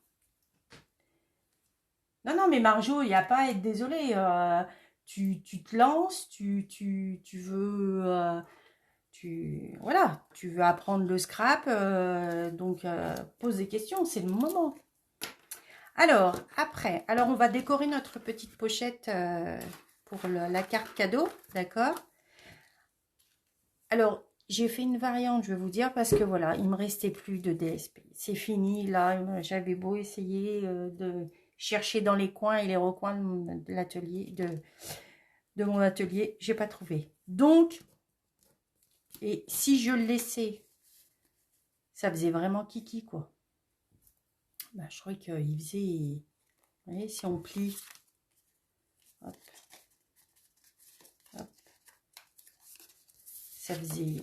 Non, mais Marjo, il n'y a pas à être désolé. Tu te lances, tu veux... voilà, tu veux apprendre le scrap, donc pose des questions, c'est le moment. Alors, après, on va décorer notre petite pochette pour la carte cadeau, d'accord? Alors, j'ai fait une variante, je vais vous dire, parce que voilà, il me restait plus de DSP. C'est fini, là, j'avais beau essayer de chercher dans les coins et les recoins de l'atelier, de mon atelier, j'ai pas trouvé. Donc, et si je le laissais, ça faisait vraiment kiki, quoi. Bah, je crois qu'il faisait... Vous voyez, si on plie... Hop. Hop. Ça faisait...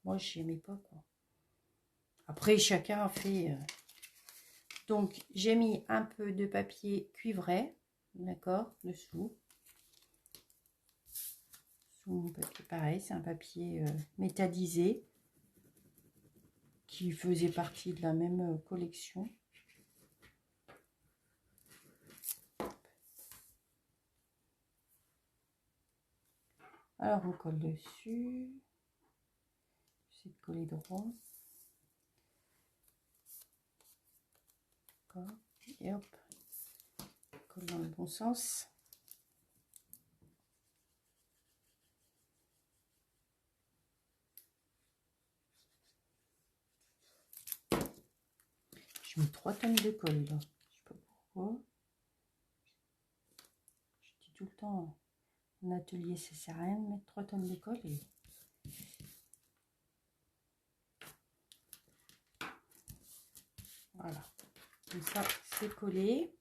Moi, je n'aimais pas, quoi. Après, chacun a fait Donc, j'ai mis un peu de papier cuivré, d'accord, dessous. Sous mon papier, pareil, c'est un papier métallisé qui faisait partie de la même collection. Alors, on colle dessus. J'essaie de coller droit. D'accord. Et hop. On colle dans le bon sens. Je mets 3 tonnes de colle là. Je sais pas pourquoi. Je dis tout le temps, en atelier, ça sert à rien de mettre 3 tonnes de colle. Et... voilà. Comme ça, c'est collé.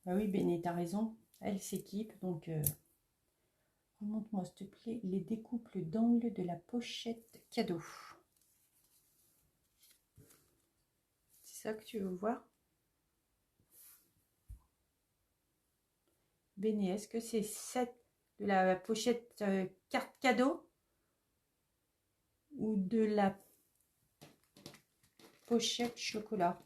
Ah oui, Béné, t'as raison. Elle s'équipe, donc remonte-moi s'il te plaît les découpes d'angle de la pochette cadeau. C'est ça que tu veux voir? Béné, est-ce que c'est cette de la pochette carte cadeau ou de la pochette chocolat?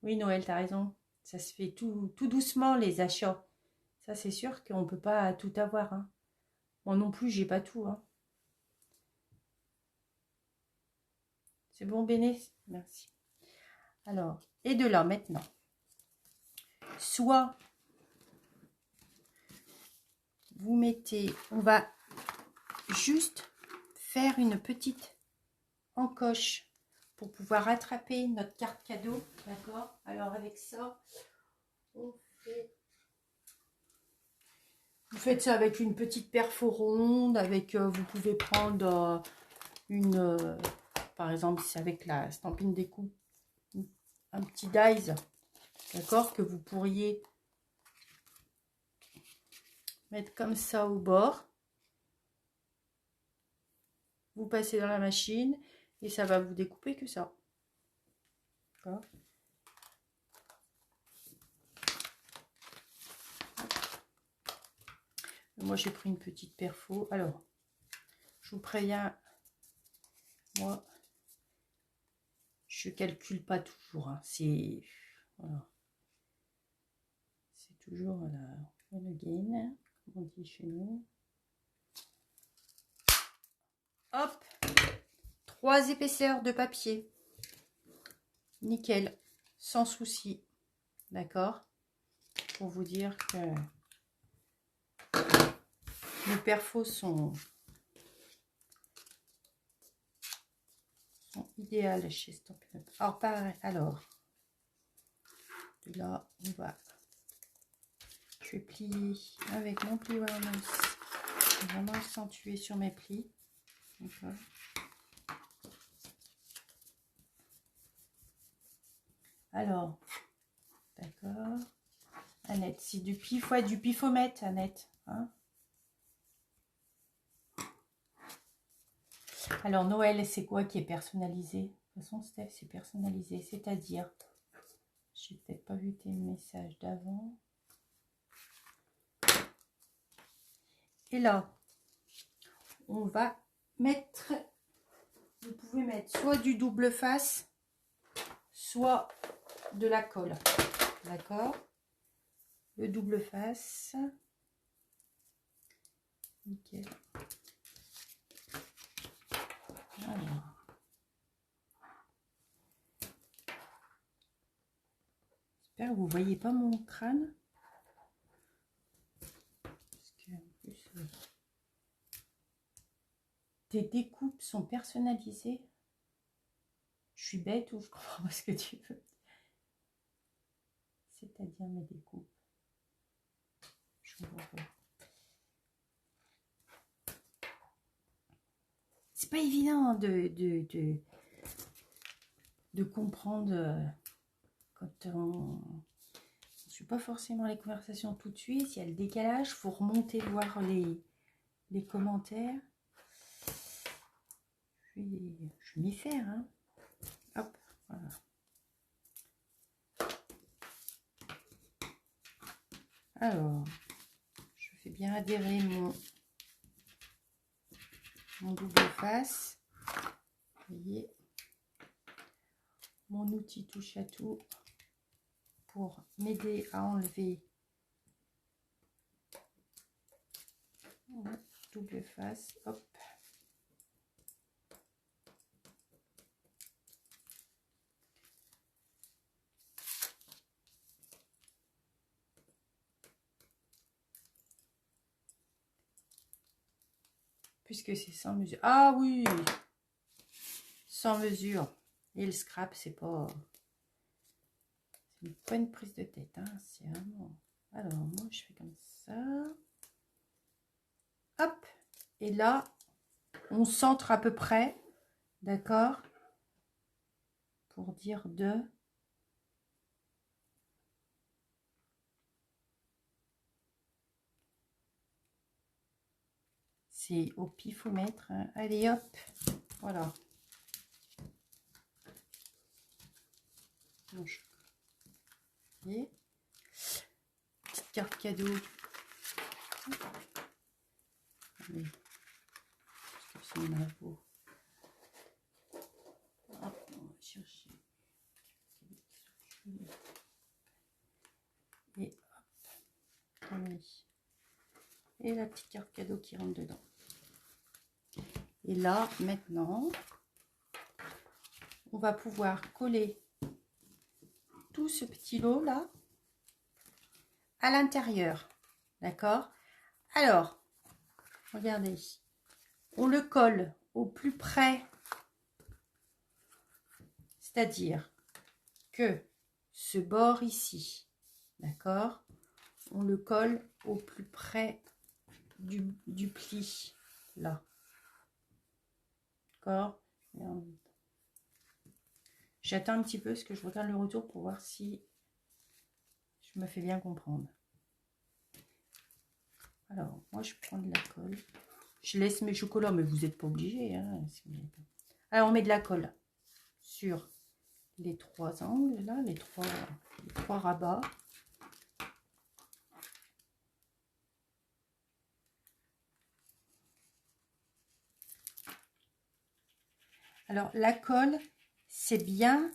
Oui, Noël, t'as raison. Ça se fait tout doucement, les achats. Ça, c'est sûr qu'on ne peut pas tout avoir. Hein. Moi non plus, j'ai pas tout. Hein. C'est bon, Béné? Merci. Alors, et de là, maintenant. Soit vous mettez... On va juste faire une petite encoche pour pouvoir attraper notre carte cadeau. D'accord? Alors, avec ça, on fait... Vous faites ça avec une petite perfo ronde, avec, vous pouvez prendre une, par exemple, c'est avec la stampine découpe, un petit dies, d'accord, que vous pourriez mettre comme ça au bord. Vous passez dans la machine et ça va vous découper que ça. D'accord. Moi, j'ai pris une petite perfo. Alors, je vous préviens, moi, je calcule pas toujours. Hein. C'est voilà. C'est toujours le gain, comme on dit chez nous. Hop, 3 épaisseurs de papier. Nickel, sans souci. D'accord. Pour vous dire que les perfos sont idéales chez Stampin' Up. Alors, pareil, alors, de là, on va... Je vais plier avec mon pli Warmos. Vraiment accentuer sur mes plis. D'accord. Alors, d'accord. Annette, c'est du pif, du pifomètre, Annette. Hein. Alors, Noël, c'est quoi qui est personnalisé? De toute façon, Steph, c'est personnalisé. C'est-à-dire, j'ai peut-être pas vu tes messages d'avant. Et là, on va mettre, vous pouvez mettre soit du double face, soit de la colle. D'accord? Le double face. Nickel. Alors. J'espère que vous ne voyez pas mon crâne. Parce que, en plus, tes découpes sont personnalisées. Je suis bête ou je comprends pas ce que tu veux. C'est-à-dire mes découpes. Je vois pas. C'est pas évident de comprendre quand on... suis pas forcément les conversations tout de suite. Il y a le décalage. Il faut remonter voir les commentaires. Je vais m'y faire. Hein. Hop, voilà. Alors, je fais bien adhérer mon double face. Vous voyez, mon outil touche à tout pour m'aider à enlever double face. Hop. Puisque c'est sans mesure. Ah oui, sans mesure. Et le scrap, c'est pas une prise de tête. Hein. C'est vraiment... Alors, moi, je fais comme ça. Hop. Et là, on centre à peu près. D'accord? Pour dire de... C'est au pifomètre. Hein. Allez, hop. Voilà. Vous voyez, petite carte cadeau. Allez. Parce que c'est ma peau. Hop, on va chercher. Et hop. On met. Et la petite carte cadeau qui rentre dedans. Et là, maintenant, on va pouvoir coller tout ce petit lot là à l'intérieur. D'accord? Alors, regardez, on le colle au plus près, c'est-à-dire que ce bord ici, d'accord, on le colle au plus près du pli là. D'accord? J'attends un petit peu parce que je regarde le retour pour voir si je me fais bien comprendre. Alors, moi, je prends de la colle. Je laisse mes chocolats, mais vous n'êtes pas obligés. Hein, si vous pas. Alors, on met de la colle sur les trois angles, là, les trois rabats. Alors, la colle, c'est bien.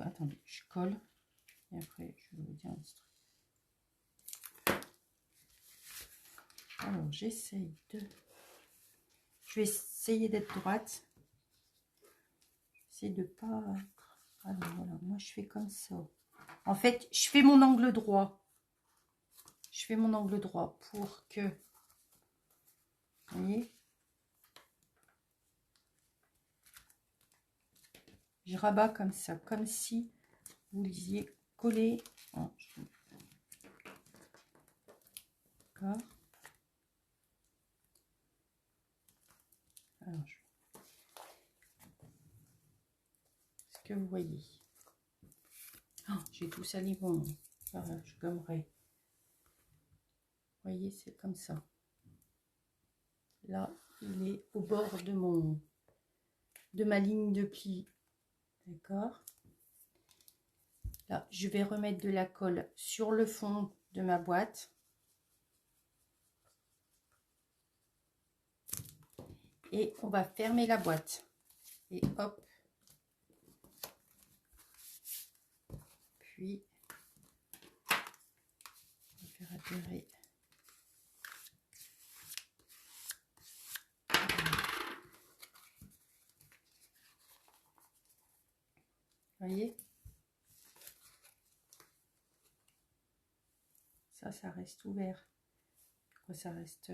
Attendez, je colle. Et après, je vais vous dire un petit truc. Alors, j'essaye de... Je vais essayer d'être droite. J'essaie de pas... Alors, voilà, moi, je fais comme ça. En fait, je fais mon angle droit. Je fais mon angle droit pour que... Vous voyez? Je rabats comme ça, comme si vous lisiez coller. Oh, d'accord. Alors, est-ce que vous voyez? Oh, j'ai tout sali bon. Voilà, je gommerai. Vous voyez, c'est comme ça. Là, il est au bord de ma ligne de pli. D'accord? Là, je vais remettre de la colle sur le fond de ma boîte. Et on va fermer la boîte. Et hop. Puis, on va faire adhérer. Vous voyez? Ça reste ouvert. Ça reste...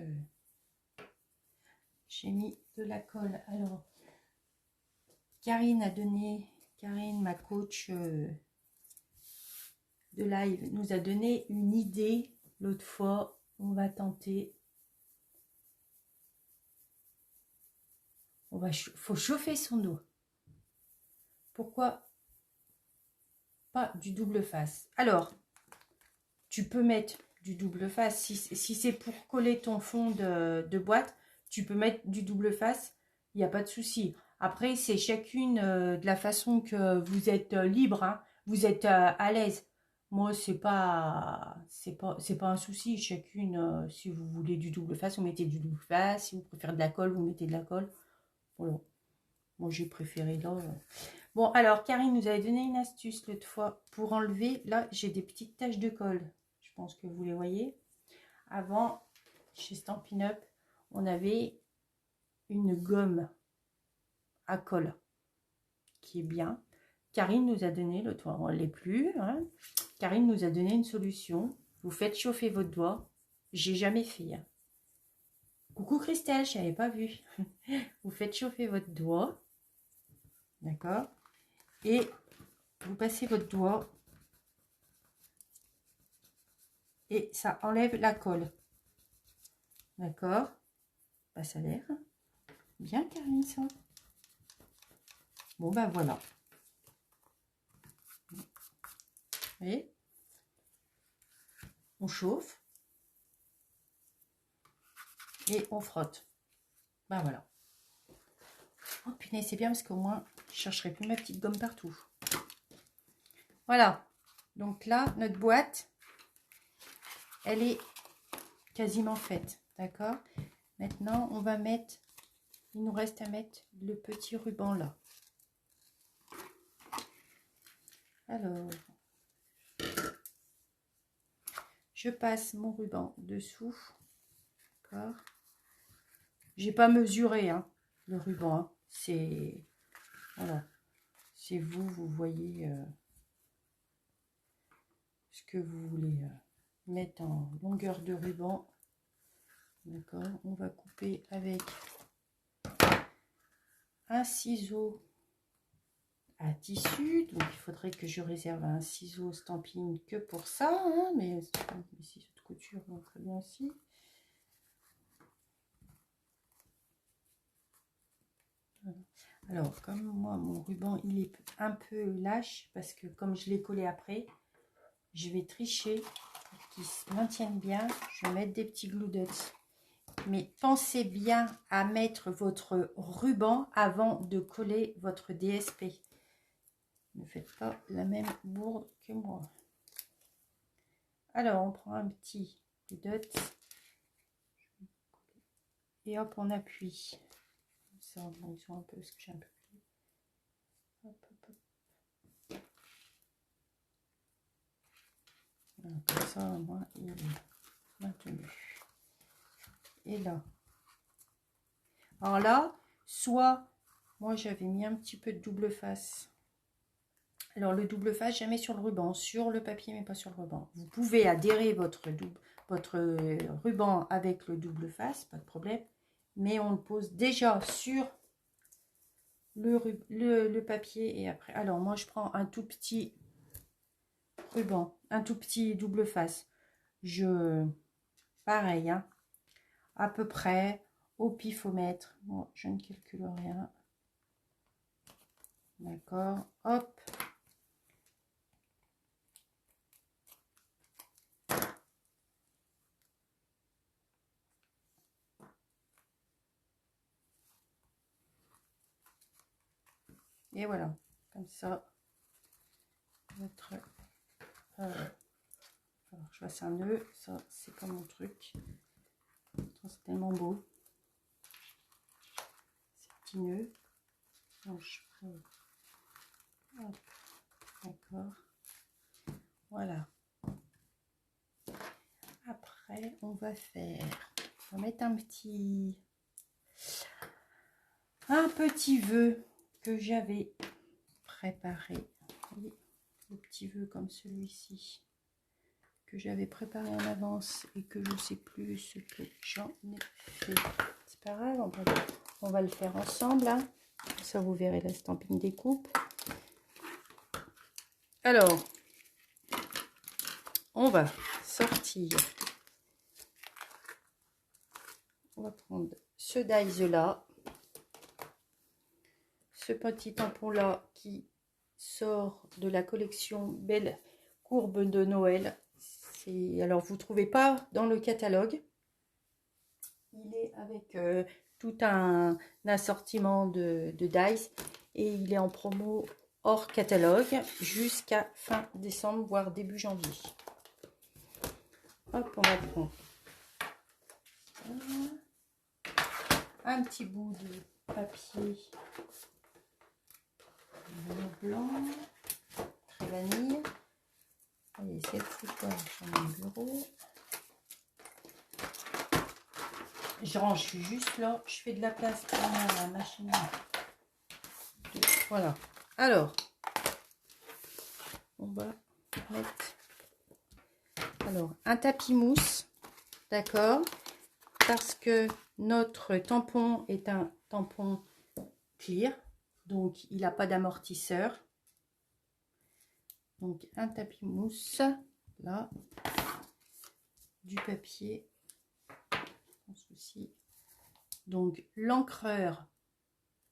J'ai mis de la colle. Alors, Karine, ma coach de live, nous a donné une idée. L'autre fois, on va tenter. Faut chauffer son dos. Pourquoi pas du double face? Alors, tu peux mettre du double face. Si c'est pour coller ton fond de boîte, tu peux mettre du double face, il n'y a pas de souci. Après, c'est chacune de la façon que vous êtes libre, hein, vous êtes à l'aise. Moi, c'est pas un souci. Chacune, si vous voulez du double face, vous mettez du double face. Si vous préférez de la colle, vous mettez de la colle. Voilà. Moi, j'ai préféré là. Bon, alors, Karine nous avait donné une astuce l'autre fois pour enlever. Là, j'ai des petites taches de colle. Je pense que vous les voyez. Avant, chez Stampin' Up, on avait une gomme à colle qui est bien. Karine nous a donné, l'autre fois, on ne l'est plus. Hein. Karine nous a donné une solution. Vous faites chauffer votre doigt. J'ai jamais fait. Hein. Coucou Christelle, je n'avais pas vu. Vous faites chauffer votre doigt. D'accord. Et vous passez votre doigt. Et ça enlève la colle. D'accord. Bah, ça a l'air bien, Karine, ça. Bon, ben voilà. Vous voyez, on chauffe. Et on frotte. Ben voilà. Oh punaise, c'est bien parce qu'au moins, je chercherai plus ma petite gomme partout. Voilà. Donc là, notre boîte, elle est quasiment faite. D'accord. Maintenant, on va mettre, il nous reste à mettre le petit ruban là. Alors, je passe mon ruban dessous. D'accord. J'ai pas mesuré hein, le ruban. Hein. C'est voilà. C'est vous voyez ce que vous voulez mettre en longueur de ruban. D'accord. On va couper avec un ciseau à tissu. Donc il faudrait que je réserve un ciseau stamping que pour ça. Hein, mais les ciseaux de couture vont très bien aussi. Alors, comme moi, mon ruban, il est un peu lâche, parce que comme je l'ai collé après, je vais tricher pour qu'il se maintienne bien. Je vais mettre des petits glue dots. Mais pensez bien à mettre votre ruban avant de coller votre DSP. Ne faites pas la même bourde que moi. Alors, on prend un petit glue dot. Et hop, on appuie. Ça, ils sont un peu, parce que j'ai un peu plus. Hop, hop, hop. Voilà, comme ça, moi, il est maintenu. Et là. Alors là, soit, moi, j'avais mis un petit peu de double face. Alors, le double face, jamais sur le ruban, sur le papier, mais pas sur le ruban. Vous pouvez adhérer votre ruban avec le double face, pas de problème. Mais on le pose déjà sur le papier et après. Alors, moi, je prends un tout petit ruban, un tout petit double face. Pareil, hein, à peu près au pifomètre. Bon, je ne calcule rien. D'accord, hop. Et voilà, comme ça, notre... alors, je fasse un nœud, ça, c'est pas mon truc. C'est tellement beau. Ces petits nœuds. Donc, je prends... D'accord. Voilà. Après, on va mettre un petit vœu que j'avais préparé. Oui, le petit vœu comme celui-ci que j'avais préparé en avance et que je ne sais plus ce que j'en ai fait. C'est pas grave, on va le faire ensemble. Hein. Ça, vous verrez la stamping découpe. Alors, on va sortir. On va prendre ce dies là. Ce petit tampon là qui sort de la collection Belle Courbe de Noël. Alors, vous ne trouvez pas dans le catalogue. Il est avec tout un assortiment de dies. Et il est en promo hors catalogue jusqu'à fin décembre, voire début janvier. Hop, on va prendre un petit bout de papier blanc, très vanille. Allez, c'est foutoir sur mon bureau. Je range, je suis juste là, je fais de la place pour la machine. Voilà. Alors, on va mettre un tapis mousse, d'accord, parce que notre tampon est un tampon clear, donc il n'a pas d'amortisseur. Donc un tapis mousse, là, du papier, sans souci. Donc l'encreur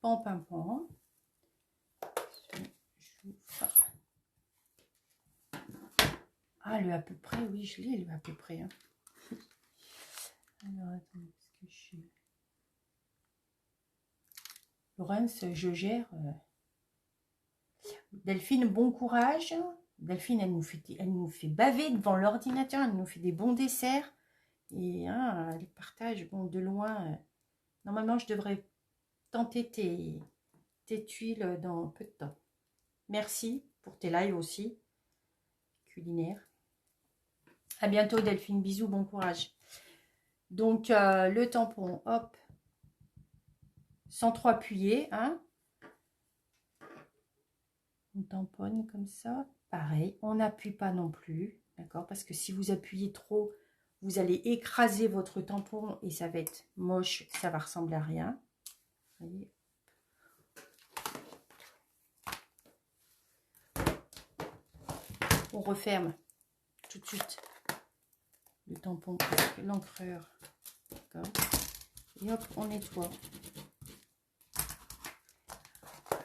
pan. Ah, le à peu près, oui, je l'ai, le à peu près. Hein. Alors, attendez, est-ce que je suis... Laurence, je gère. Delphine, bon courage. Delphine, elle nous fait baver devant l'ordinateur, elle nous fait des bons desserts. Et hein, elle partage, bon, de loin. Normalement, je devrais tenter tes tuiles dans peu de temps. Merci pour tes lives aussi, culinaires. À bientôt Delphine, bisous, bon courage. Donc le tampon, hop, sans trop appuyer, hein. On tamponne comme ça, pareil, on n'appuie pas non plus, d'accord, parce que si vous appuyez trop, vous allez écraser votre tampon et ça va être moche, ça va ressembler à rien. Voyez. On referme tout de suite le tampon, l'encreur, d'accord, et hop, on nettoie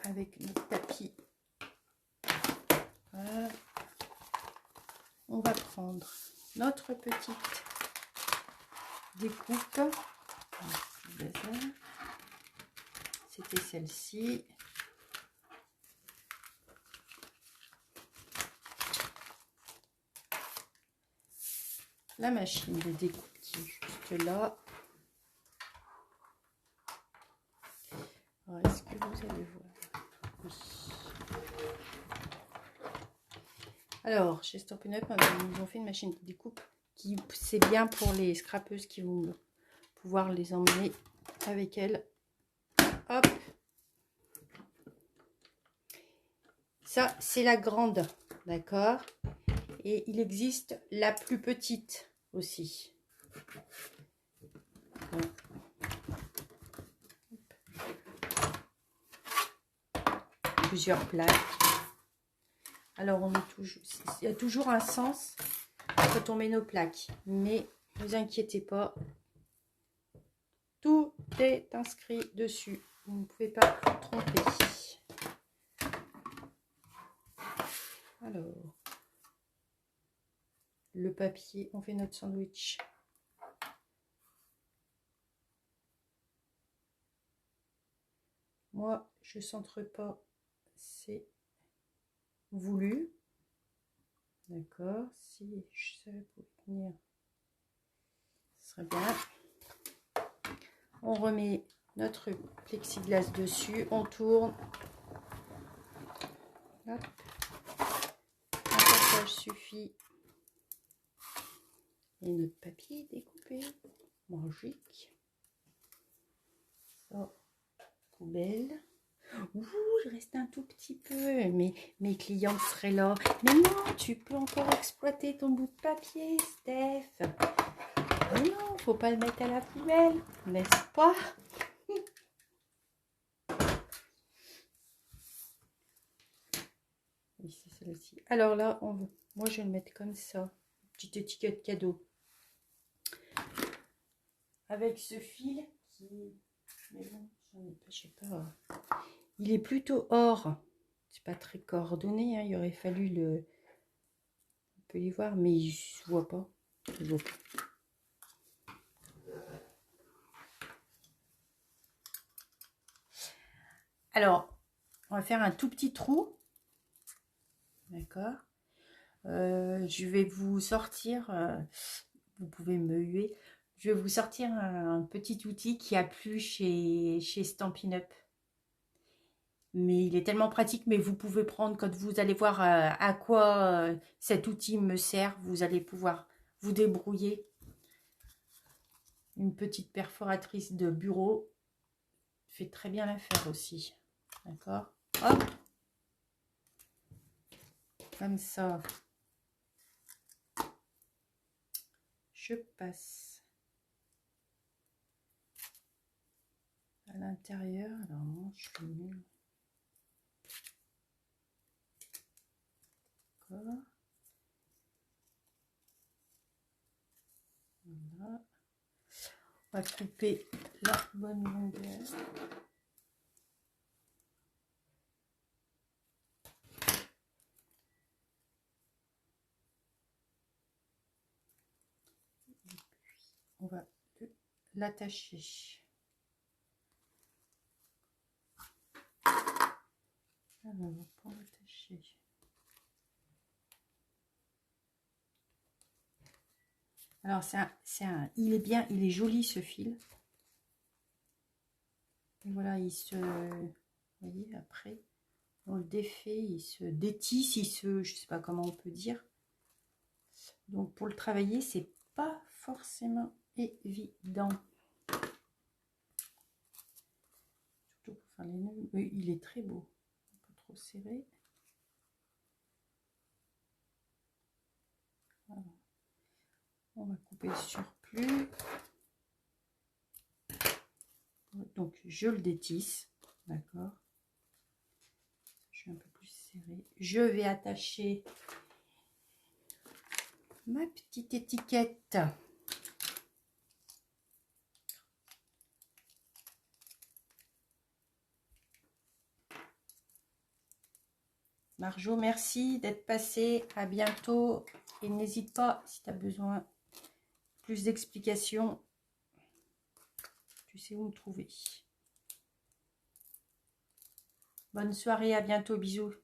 avec notre tapis. Voilà. On va prendre notre petite découpe. C'était celle-ci. La machine de découpe qui est juste là. Est-ce que vous allez voir? Oui. Alors, chez Stop & Up, ils nous ont fait une machine de découpe qui, c'est bien pour les scrapeuses qui vont pouvoir les emmener avec elles. Hop. Ça, c'est la grande, d'accord? Et il existe la plus petite aussi. Bon. Plusieurs plaques. Alors, on met toujours, il y a toujours un sens quand on met nos plaques. Mais ne vous inquiétez pas, tout est inscrit dessus. Vous ne pouvez pas vous tromper. Alors, le papier, on fait notre sandwich. Moi, je centre pas, c'est voulu. D'accord, si je savais pour venir, ce serait bien. On remet notre plexiglas dessus, on tourne. Hop. Un passage suffit. Et notre papier découpé, magique. Ça, poubelle. Ouh, je reste un tout petit peu, mais mes clients seraient là. Mais non, tu peux encore exploiter ton bout de papier, Steph. Mais non, faut pas le mettre à la poubelle, n'est-ce pas? Oui, c'est celle-ci. Alors là, moi je vais le mettre comme ça, petite étiquette cadeau. Avec ce fil qui, mais bon, je sais pas. Il est plutôt or. C'est pas très coordonné, hein. Il aurait fallu le... On peut y voir, mais vois pas. Je vois pas. Alors, on va faire un tout petit trou. D'accord. Je vais vous sortir, vous pouvez me huer, je vais vous sortir un petit outil qui a plu chez Stampin' Up. Mais il est tellement pratique, mais vous pouvez prendre, quand vous allez voir à quoi cet outil me sert, vous allez pouvoir vous débrouiller. Une petite perforatrice de bureau fait très bien l'affaire aussi. D'accord. Hop. Comme ça. Je passe à l'intérieur. Alors non, je suis nulle. D'accord. Voilà. On va couper la bonne longueur. Et puis, on va l'attacher. Alors, pour l'attacher. Alors, il est bien, il est joli ce fil. Et voilà, il se, vous voyez, après, on le défait, il se détisse, je sais pas comment on peut dire. Donc, pour le travailler, c'est pas forcément évident. Surtout pour faire les nœuds. Oui, il est très beau. Pas trop serré. Voilà. On va couper le surplus. Donc, je le détisse. D'accord. Je suis un peu plus serré. Je vais attacher ma petite étiquette. Marjo, merci d'être passé. À bientôt. Et n'hésite pas, si tu as besoin plus d'explications, tu sais où me trouver. Bonne soirée, à bientôt, bisous.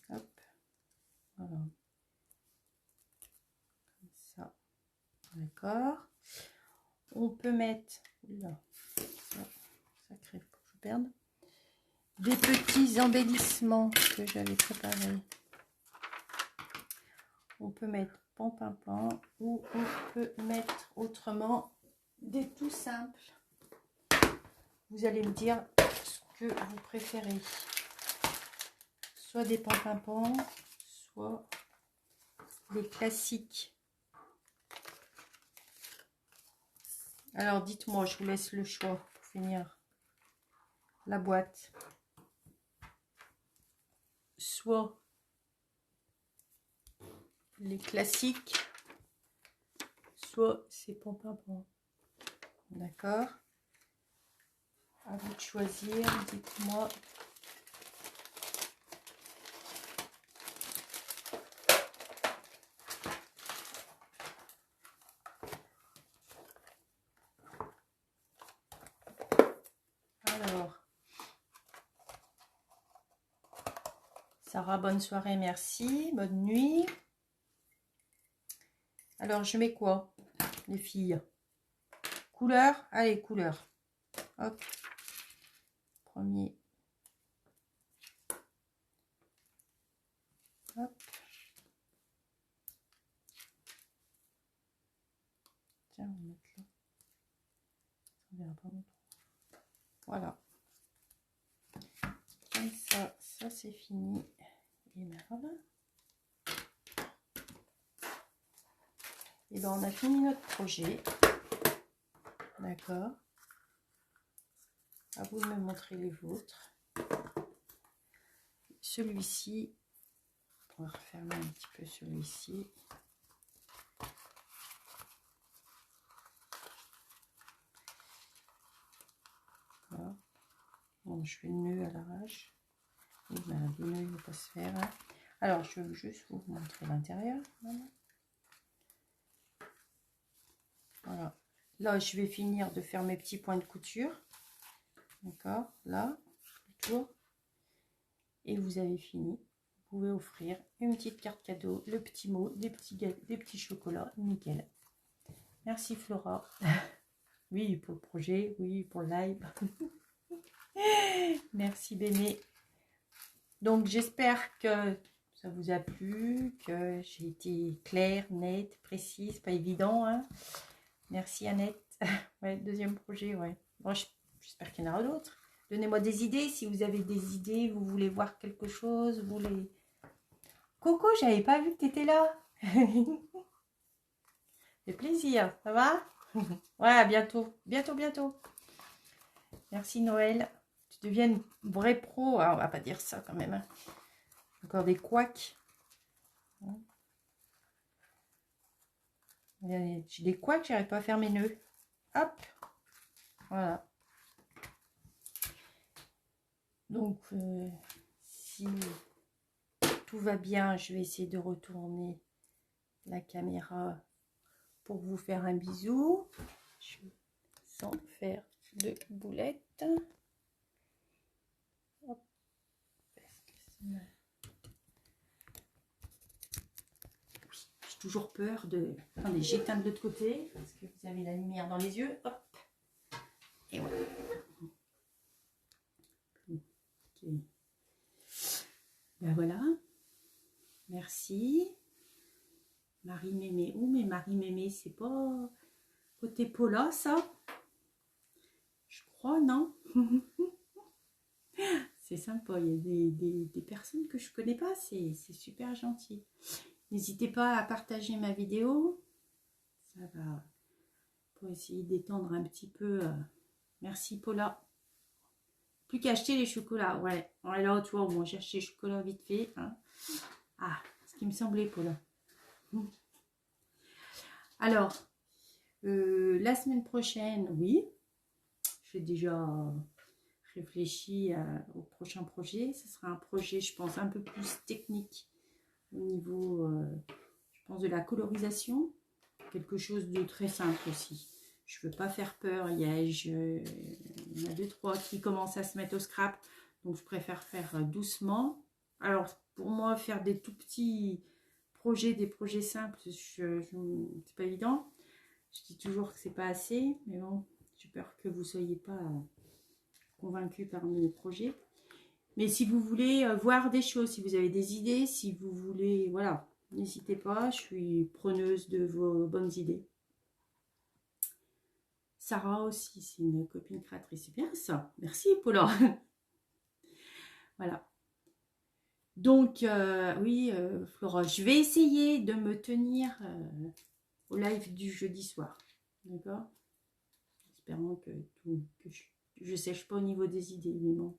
Hop, voilà. Comme ça, d'accord. On peut mettre, là, ça crève pour que je perde, des petits embellissements que j'avais préparés. On peut mettre pan ou on peut mettre autrement des tout simples. Vous allez me dire ce que vous préférez. Soit des pan, soit des classiques. Alors dites-moi, je vous laisse le choix pour finir la boîte. Soit les classiques, soit ces pan. D'accord? À vous de choisir, dites-moi. Alors, Sarah, bonne soirée, merci. Bonne nuit. Alors, je mets quoi, les filles? Couleur? Allez, couleur. Hop. Premier. Hop. Tiens, on va mettre là. Ça verra pas mon trou. Voilà. Comme ça, ça c'est fini. Et merde. Et ben on a fini notre projet. D'accord. À vous de me montrer les vôtres. Celui-ci, on va refermer un petit peu celui-ci. Voilà. Bon, je fais le nœud à l'arrache. Ben, le nœud ne va pas se faire. Hein. Alors, je veux juste vous montrer l'intérieur. Voilà. Là, je vais finir de faire mes petits points de couture. D'accord, là, le tour. Et vous avez fini. Vous pouvez offrir une petite carte cadeau, le petit mot, des petits chocolats. Nickel. Merci Flora. Oui, pour le projet, oui, pour le live. Merci Béné. Donc, j'espère que ça vous a plu, que j'ai été claire, nette, précise, pas évident. Hein. Merci Annette. Ouais, deuxième projet, ouais. Bon, j'espère qu'il y en aura d'autres. Donnez-moi des idées. Si vous avez des idées, vous voulez voir quelque chose, vous voulez... Coco, j'avais pas vu que tu étais là. C'est plaisir, ça va? Ouais, à bientôt. Bientôt. Merci Noël. Tu deviens une vraie pro. Ah, on va pas dire ça quand même. Hein. Encore des couacs. J'ai des couacs, j'arrive pas à faire mes nœuds. Hop. Voilà. Donc, si tout va bien, je vais essayer de retourner la caméra pour vous faire un bisou. Sans faire de boulettes. Hop. J'ai toujours peur de... Attendez, j'éteins de l'autre côté parce que vous avez la lumière dans les yeux. Hop. Et voilà. Okay. Ben voilà. Merci. Marie-Mémé. Où mais Marie-Mémé, c'est pas côté Paula, ça? Je crois, non? C'est sympa. Il y a des personnes que je connais pas. C'est super gentil. N'hésitez pas à partager ma vidéo. Ça va pour essayer d'étendre un petit peu. Merci Paula. Plus qu'à acheter les chocolats. Ouais. Alors, tu vois, moi j'ai acheté les chocolats vite fait. Hein. Ah, ce qui me semblait Paula. Alors, la semaine prochaine, oui. J'ai déjà réfléchi au prochain projet. Ce sera un projet, je pense, un peu plus technique au niveau, je pense, de la colorisation. Quelque chose de très simple aussi. Je ne veux pas faire peur. Il y en a 2-3 qui commencent à se mettre au scrap. Donc, je préfère faire doucement. Alors, pour moi, faire des tout petits projets, des projets simples, c'est pas évident. Je dis toujours que c'est pas assez. Mais bon, j'ai peur que vous ne soyez pas convaincus par mes projets. Mais si vous voulez voir des choses, si vous avez des idées, si vous voulez, voilà, n'hésitez pas, je suis preneuse de vos bonnes idées. Sarah aussi, c'est une copine créatrice, c'est bien ça. Merci Paula. Voilà. Donc, oui, Flora, je vais essayer de me tenir au live du jeudi soir. D'accord? Espérons que je sèche pas au niveau des idées, mais bon.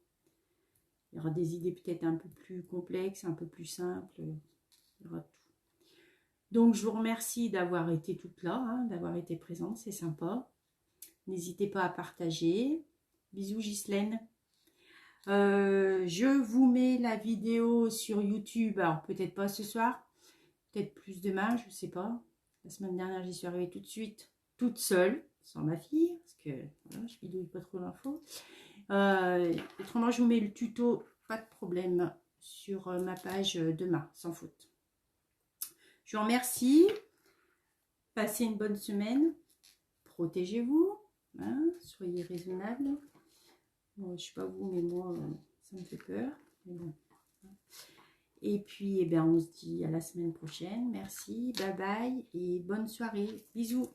Il y aura des idées peut-être un peu plus complexes, un peu plus simples. Il y aura tout. Donc, je vous remercie d'avoir été toute là, hein, d'avoir été présente, c'est sympa. N'hésitez pas à partager. Bisous Ghislaine. Je vous mets la vidéo sur YouTube. Alors, peut-être pas ce soir. Peut-être plus demain, je ne sais pas. La semaine dernière, j'y suis arrivée tout de suite, toute seule, sans ma fille. Parce que voilà, je bidouille pas trop l'info. Autrement, je vous mets le tuto, pas de problème, sur ma page demain, sans faute. Je vous remercie. Passez une bonne semaine. Protégez-vous. Hein, soyez raisonnable. Bon, je ne sais pas vous, mais moi, ça me fait peur. Mais bon. Et puis, eh bien, on se dit à la semaine prochaine. Merci, bye bye et bonne soirée. Bisous.